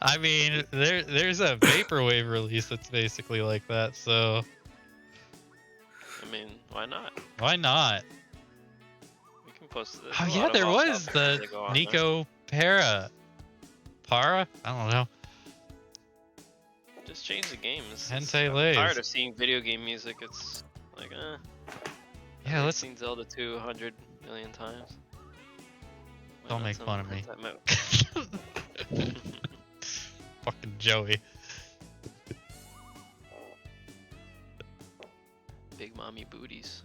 I mean, there's a vaporwave release that's basically like that, so I mean, why not? why not? We can post this. Oh yeah, there was the Nico Para. I don't know. Just change the game. Hentai I'm Lays. tired of seeing video game music. It's like, Yeah, let's seen Zelda 200 million times. Why don't not make some fun of me. hentai Fucking Joey. Big mommy booties.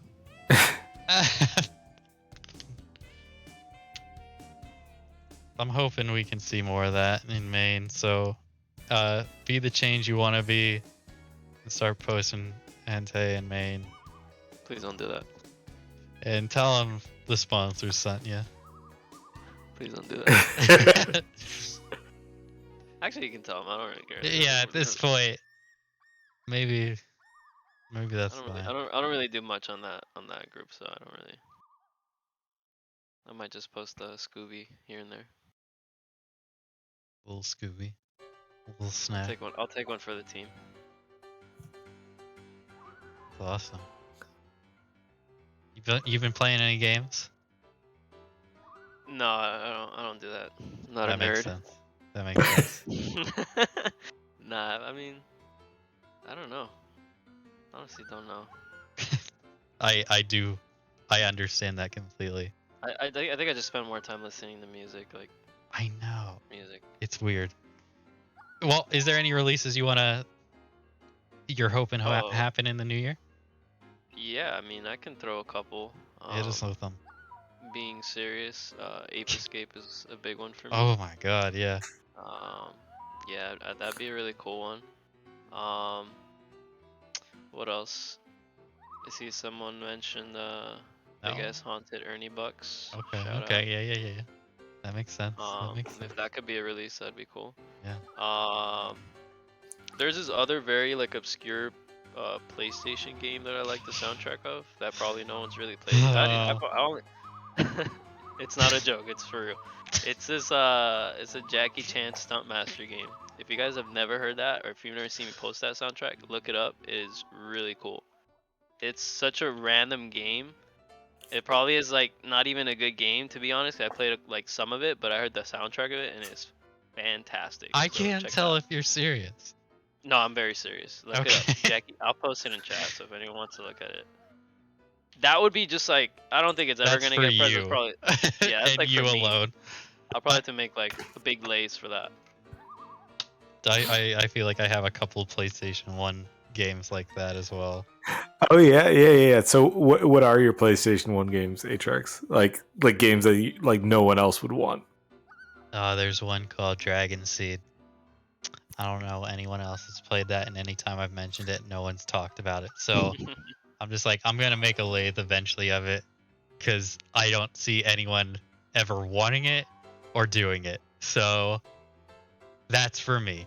I'm hoping we can see more of that in Maine. So, be the change you want to be. And start posting hentai in Maine. Please don't do that. And tell them the sponsors sent you. Please don't do that. Actually, you can tell them. I don't really care. Yeah, at this point, maybe that's I fine. don't really do much on that group, so I don't really. I might just post the Scooby here and there. Little Scooby, little snack. I'll take one for the team. That's awesome. You've been playing any games? No, I don't do that. I'm not That a makes nerd. sense. That makes sense. Nah, I mean, I don't know. Honestly, don't know. I understand that completely. I think I just spend more time listening to music, like I know. music. It's weird. Well, is there any releases you're hoping happen in the new year? Yeah, I mean, I can throw a couple. Hit us with them. Being serious, Ape Escape is a big one for me. Oh my god, yeah. Yeah, that'd be a really cool one. What else? I see someone mentioned Big Ass Haunted Ernie Bucks. Okay, Shout okay, yeah. That makes sense. That makes sense. If that could be a release, that'd be cool. Yeah. There's this other very like obscure PlayStation game that I like the soundtrack of that probably no one's really played. I only it's not a joke, it's for real. It's this it's a Jackie Chan Stuntmaster game. If you guys have never heard that, or if you've never seen me post that soundtrack, look it up. It is really cool. It's such a random game. It probably is like not even a good game, to be honest. I played like some of it, but I heard the soundtrack of it and it's fantastic. I can't tell if you're serious. No, I'm very serious. Look it up, Jackie. I'll post it in chat, so if anyone wants to look at it. That would be just like, I don't think it's ever gonna get presents. Probably, yeah, that's and like you for me. alone. I'll probably have to make like a big lays for that. I feel like I have a couple PlayStation 1 games like that as well. Oh yeah. So what are your PlayStation 1 games, Atrax? Like games that like no one else would want? There's one called Dragon Seed. I don't know anyone else that's played that, and anytime I've mentioned it, no one's talked about it. So I'm just like, I'm gonna make a lathe eventually of it, because I don't see anyone ever wanting it or doing it. So that's for me.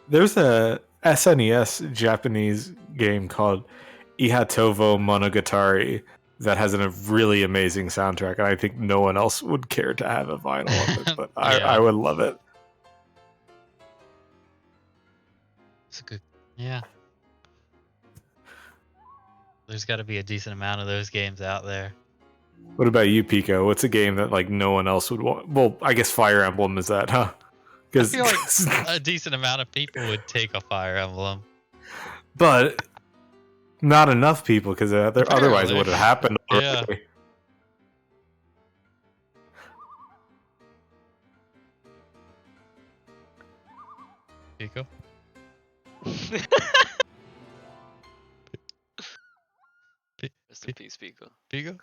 There's a SNES Japanese game called Ihatovo Monogatari that has a really amazing soundtrack, and I think no one else would care to have a vinyl of it, but I would love it. It's a good, yeah. There's got to be a decent amount of those games out there. What about you, Pico? What's a game that like no one else would want? Well, I guess Fire Emblem is that, huh? I feel like a decent amount of people would take a Fire Emblem, but not enough people, because otherwise it would have happened already. Yeah. Pico? Rest in peace, Pico. Pico?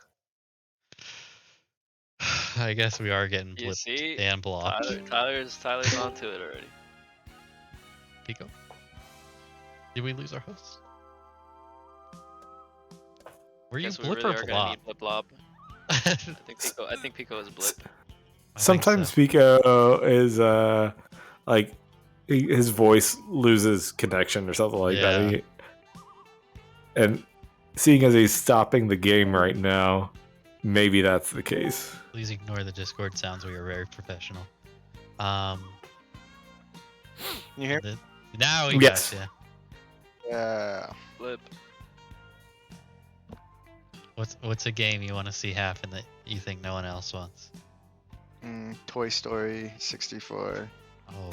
I guess we are getting You blipped see, and blocked. Tyler's onto it already. Pico? Did we lose our host? Were you Guess we blip really or are gonna blob? need blip blob. I think Pico is blip. Sometimes Pico is like his voice loses connection or something like that. And seeing as he's stopping the game right now, maybe that's the case. Please ignore the Discord sounds. We are very professional. You hear? Now we Yes. got you. Yeah. Blip. What's a game you want to see happen that you think no one else wants? Toy Story 64. Oh.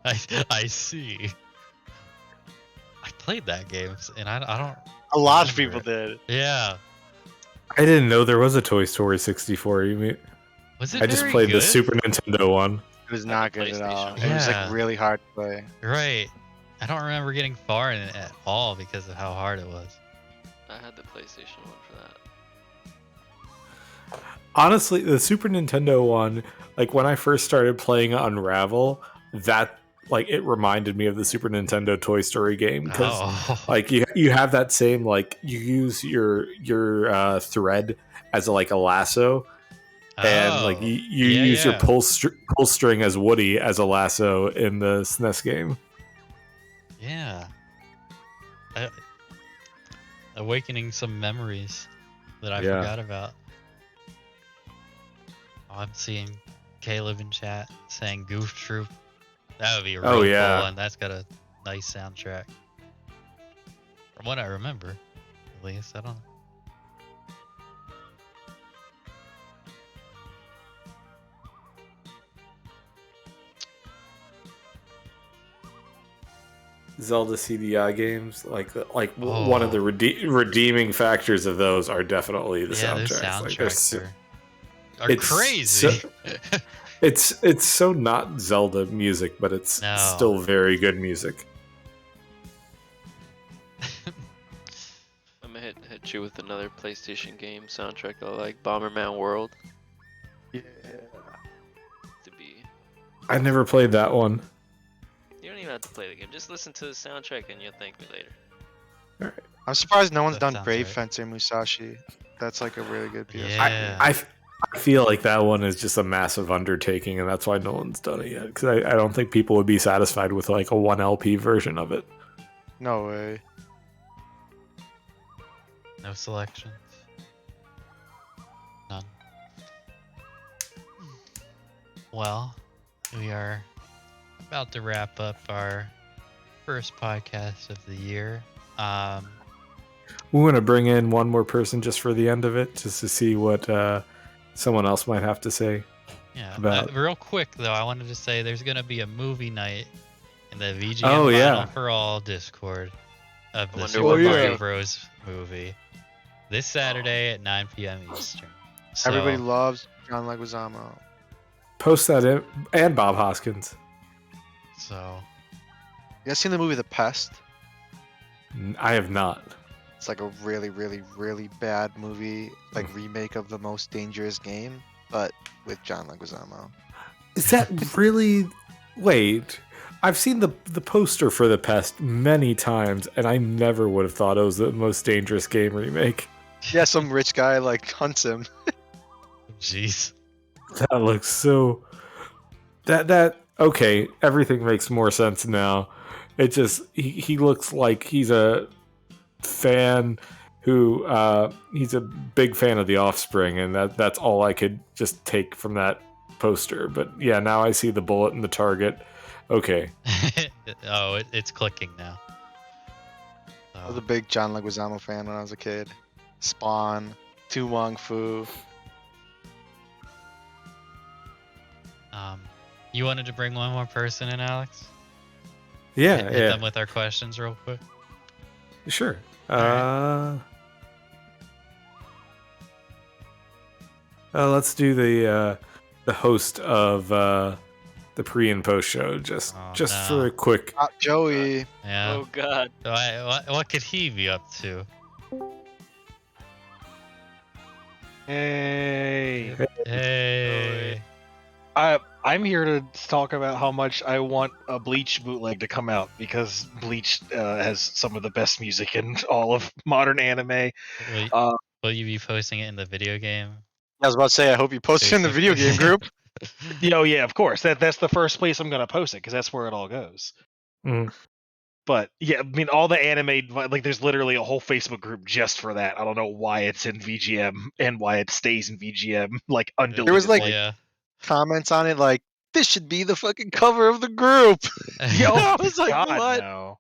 I see. I played that game and I don't. A lot of remember people it. did. Yeah. I didn't know there was a Toy Story 64. You mean? Was it I just very played the good? Super Nintendo one. It was the not good at all. PlayStation It was Yeah. like really hard to play. Right. I don't remember getting far in it at all because of how hard it was. I had the PlayStation one for that. Honestly, the Super Nintendo one, like when I first started playing Unravel, that like it reminded me of the Super Nintendo Toy Story game because Oh. like you have that same like you use your thread as a lasso, and like you Yeah, use your yeah. pull string as Woody as a lasso in the SNES game. Yeah. Awakening some memories that I Yeah. forgot about. Oh, I'm seeing Caleb in chat saying Goof Troop. That would be a real Oh, yeah. cool one. That's got a nice soundtrack. From what I remember, at least. I don't know. Zelda CDI games, like Oh. one of the redeeming factors of those are definitely the Yeah, those soundtracks. Like, they're soundtracks are it's crazy. it's so not Zelda music, but it's No. still very good music. I'm gonna hit you with another PlayStation game soundtrack that I like, Bomberman World. Yeah. To be. I never played that one. You don't even have to play the game. Just listen to the soundtrack and you'll thank me later. I'm surprised no one's That done sounds Brave right. Fencer Musashi. That's like a really good PS. Yeah. I feel like that one is just a massive undertaking, and that's why no one's done it yet. Because I don't think people would be satisfied with like a 1 LP version of it. No way. No selections. None. Well, we are about to wrap up our first podcast of the year. We want to bring in one more person just for the end of it, just to see what someone else might have to say. Yeah. About- Real quick though, I wanted to say there's gonna be a movie night in the VGM Oh, Final yeah. for All Discord of the wonder Super what Mario movie. Bros. movie this Saturday at 9 p.m. Eastern. So, Everybody loves John Leguizamo. Post that in, and Bob Hoskins. So You guys seen the movie The Pest? I have not. It's like a really, really, really bad movie, like remake of The Most Dangerous Game, but with John Leguizamo. Is that really? Wait, I've seen the poster for The Pest many times, and I never would have thought it was the Most Dangerous Game remake. Yeah, some rich guy like hunts him. jeez. That looks so. That okay. Everything makes more sense now. It just he looks like he's a fan who he's a big fan of The Offspring, and that's all I could just take from that poster. But yeah, now I see the bullet and the target. Okay. Oh, it's clicking now. I was a big John Leguizamo fan when I was a kid. Spawn, Tu Wong Fu. You wanted to bring one more person in, Alex? Yeah, Hit yeah, them with our questions real quick. sure. Alright. Let's do the host of the pre and post show just Oh, for a quick. Joey. Yeah. Oh god. So what could he be up to? Hey. Hey. I'm here to talk about how much I want a Bleach bootleg to come out because Bleach has some of the best music in all of modern anime. Will you be posting it in the video game? I was about to say, I hope you post it in the video game group. Yeah, of course. That's the first place I'm gonna post it because that's where it all goes. Mm. But yeah, I mean, all the anime, like, there's literally a whole Facebook group just for that. I don't know why it's in VGM and why it stays in VGM, like, undeleted. There was, like, yeah. comments on it like, this should be the fucking cover of the group. Yo, I was like, God, what? no.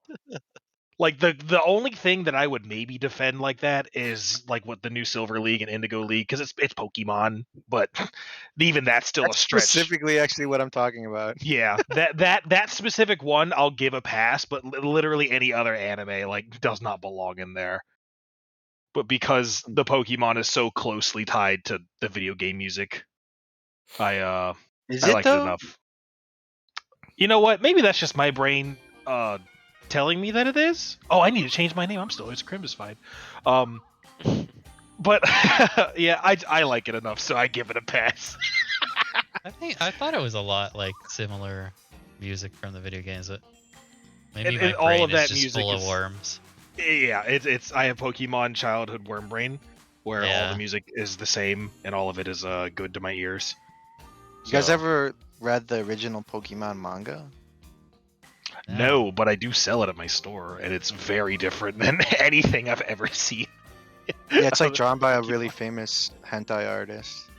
Like, the only thing that I would maybe defend like that is like what the new Silver League and Indigo League, because it's Pokemon, but even that's still That's a stretch. specifically actually what I'm talking about. Yeah, that specific one I'll give a pass, but literally any other anime like does not belong in there. But because the Pokemon is so closely tied to the video game music, I like it enough. You know what? Maybe that's just my brain telling me that it is. Oh, I need to change my name. I'm still it's Crimbusfied. But yeah, I like it enough, so I give it a pass. I thought it was a lot like similar music from the video games, but maybe my and brain all of that is just music full of is, worms. Yeah, it's I have Pokemon childhood worm brain, where all the music is the same and all of it is good to my ears. You guys ever read the original Pokemon manga? No, but I do sell it at my store, and it's very different than anything I've ever seen. Yeah, it's like drawn by a really famous hentai artist.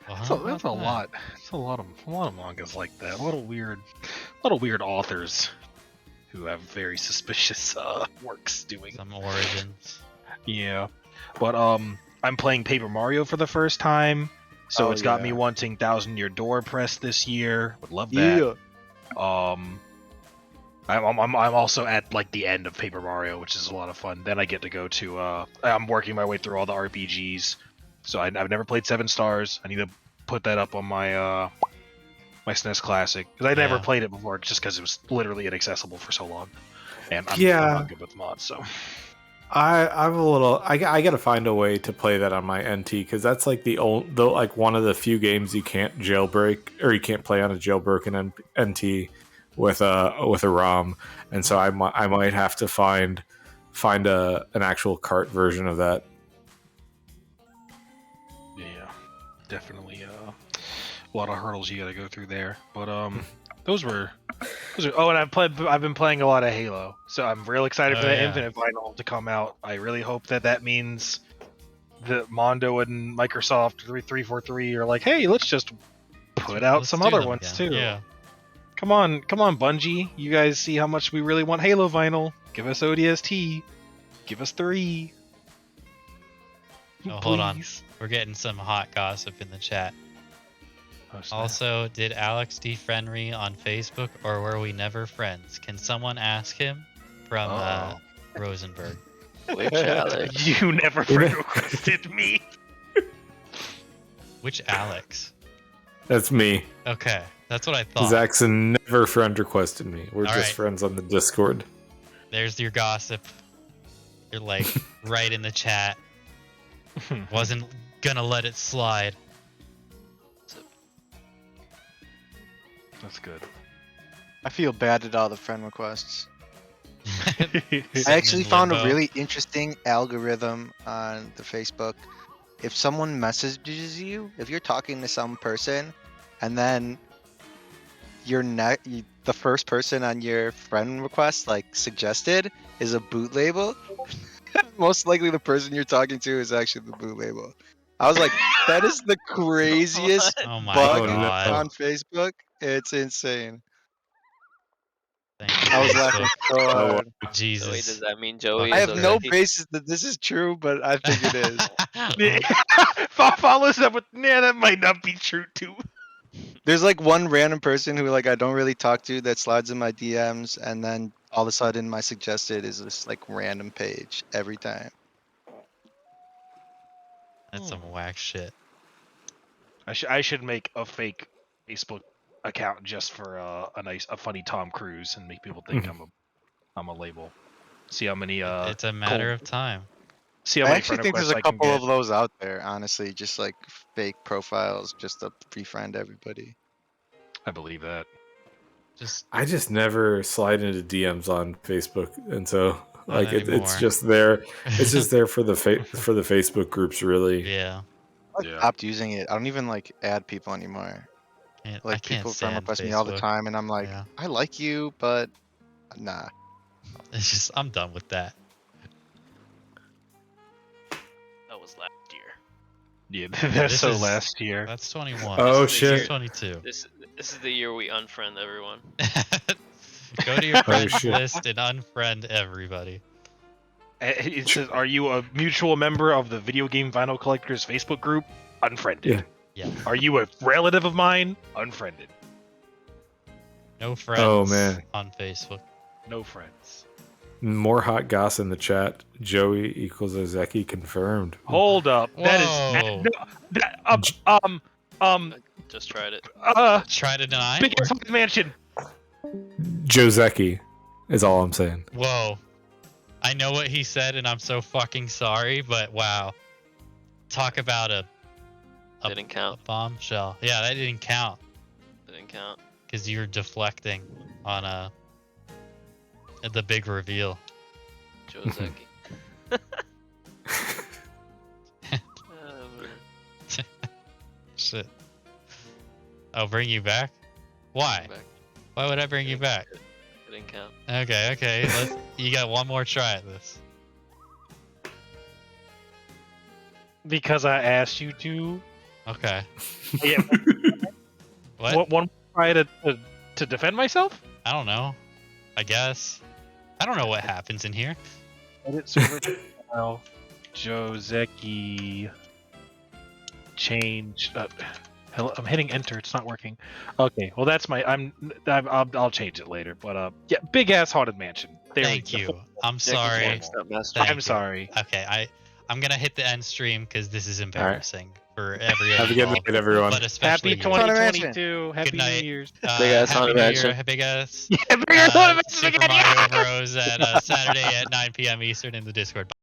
That's a lot. It's a lot of mangas like that. A lot of weird authors who have very suspicious works doing some origins. Yeah, but I'm playing Paper Mario for the first time, so it's got me wanting 1,000-Year Door Press this year. Would love that. Yeah. I'm also at like the end of Paper Mario, which is a lot of fun. Then I get to go to I'm working my way through all the RPGs. So I've never played 7 Stars. I need to put that up on my my SNES Classic because I never played it before, just because it was literally inaccessible for so long. And I'm not good with mods, so I'm a little. I got to find a way to play that on my NT because that's like like one of the few games you can't jailbreak or you can't play on a jailbroken NT with a ROM, and so I might have to find an actual cart version of that. Yeah, definitely a lot of hurdles you got to go through there. But those are. Oh, and I've been playing a lot of Halo, so I'm real excited for that Infinite Vinyl to come out. I really hope that means that Mondo and Microsoft 343 are like, hey, let's just put out some other ones too. Yeah. Come on, Bungie. You guys see how much we really want Halo Vinyl. Give us ODST. Give us 3. Oh, hold on. We're getting some hot gossip in the chat. Also, did Alex defriend me on Facebook, or were we never friends? Can someone ask him? From Rosenberg. Which Alex? You never friend requested me. Which Alex? That's me. Okay, that's what I thought. Zaxxon never friend requested me. We're All just friends on the Discord. There's your gossip. You're like right in the chat. Wasn't gonna let it slide. That's good. I feel bad at all the friend requests. I actually found a really interesting algorithm on the Facebook. If someone messages you, if you're talking to some person, and then the first person on your friend request, like suggested, is a boot label, most likely the person you're talking to is actually the boot label. I was like, that is the craziest bug on Facebook. It's insane. Thank I was laughing so hard. Jesus. So wait, does that mean Joey? I have no basis that this is true, but I think it is. Follows up with, that might not be true too. There's like one random person who like I don't really talk to that slides in my DMs, and then all of a sudden my suggested is this like random page every time. That's some whack shit. I should make a fake Facebook account just for a funny Tom Cruise and make people think I'm a label. See how many It's a matter of time. See how I many actually friend think there's requests a I can couple get. of those out there, honestly, just like fake profiles just to befriend everybody. I believe that. I just never slide into DMs on Facebook, and so Not like it's anymore. just there. It's just there for the for the Facebook groups, really. Yeah. I stopped using it. I don't even like add people anymore. I Like can't people friend stand request me all the Facebook. time, and I'm like, Yeah. I like you, but nah. It's just I'm done with that. That was last year. Yeah, Yeah, that's this so is- last year. That's 21. Oh, This is the shit. year- 22. This is the year we unfriend everyone. Go to your friends shit. list and unfriend everybody. It says, "Are you a mutual member of the Video Game Vinyl Collectors Facebook group?" Unfriended. Yeah. Yeah. Are you a relative of mine? Unfriended. No friends Oh, man. on Facebook. No friends. More hot goss in the chat. Joey equals Ozeki confirmed. Hold up. That Whoa. is Just tried it. Try to deny. big ass haunted mansion. Joseki is all I'm saying. Whoa. I know what he said, and I'm so fucking sorry, but wow. Talk about a Didn't count. bombshell. Yeah, that didn't count Didn't count. because you were deflecting on the big reveal. Joseki. Shit. I'll bring you back? Why? Back. Why would I bring you back? It didn't count. Okay. You got one more try at this. Because I asked you to. Okay. Yeah. What? One try to defend myself. I don't know. I guess. I don't know what happens in here. Edit server file. Joseki. Change. Hello, I'm hitting enter. It's not working. Okay. Well, that's my. I'll change it later. But yeah, big ass haunted mansion. There Thank we go. you. I'm sorry. Next up, Master. Thank I'm you. sorry. Okay, I'm gonna hit the end stream because this is embarrassing for everyone. Have a good involved, night, everyone. But especially Happy you. 2022. Happy Good night. New Year's. Big ass Happy haunted New mansion. Year, big ass. Yeah, big ass haunted mansion Super again. Mario Bros. At Saturday at 9 p.m. Eastern in the Discord.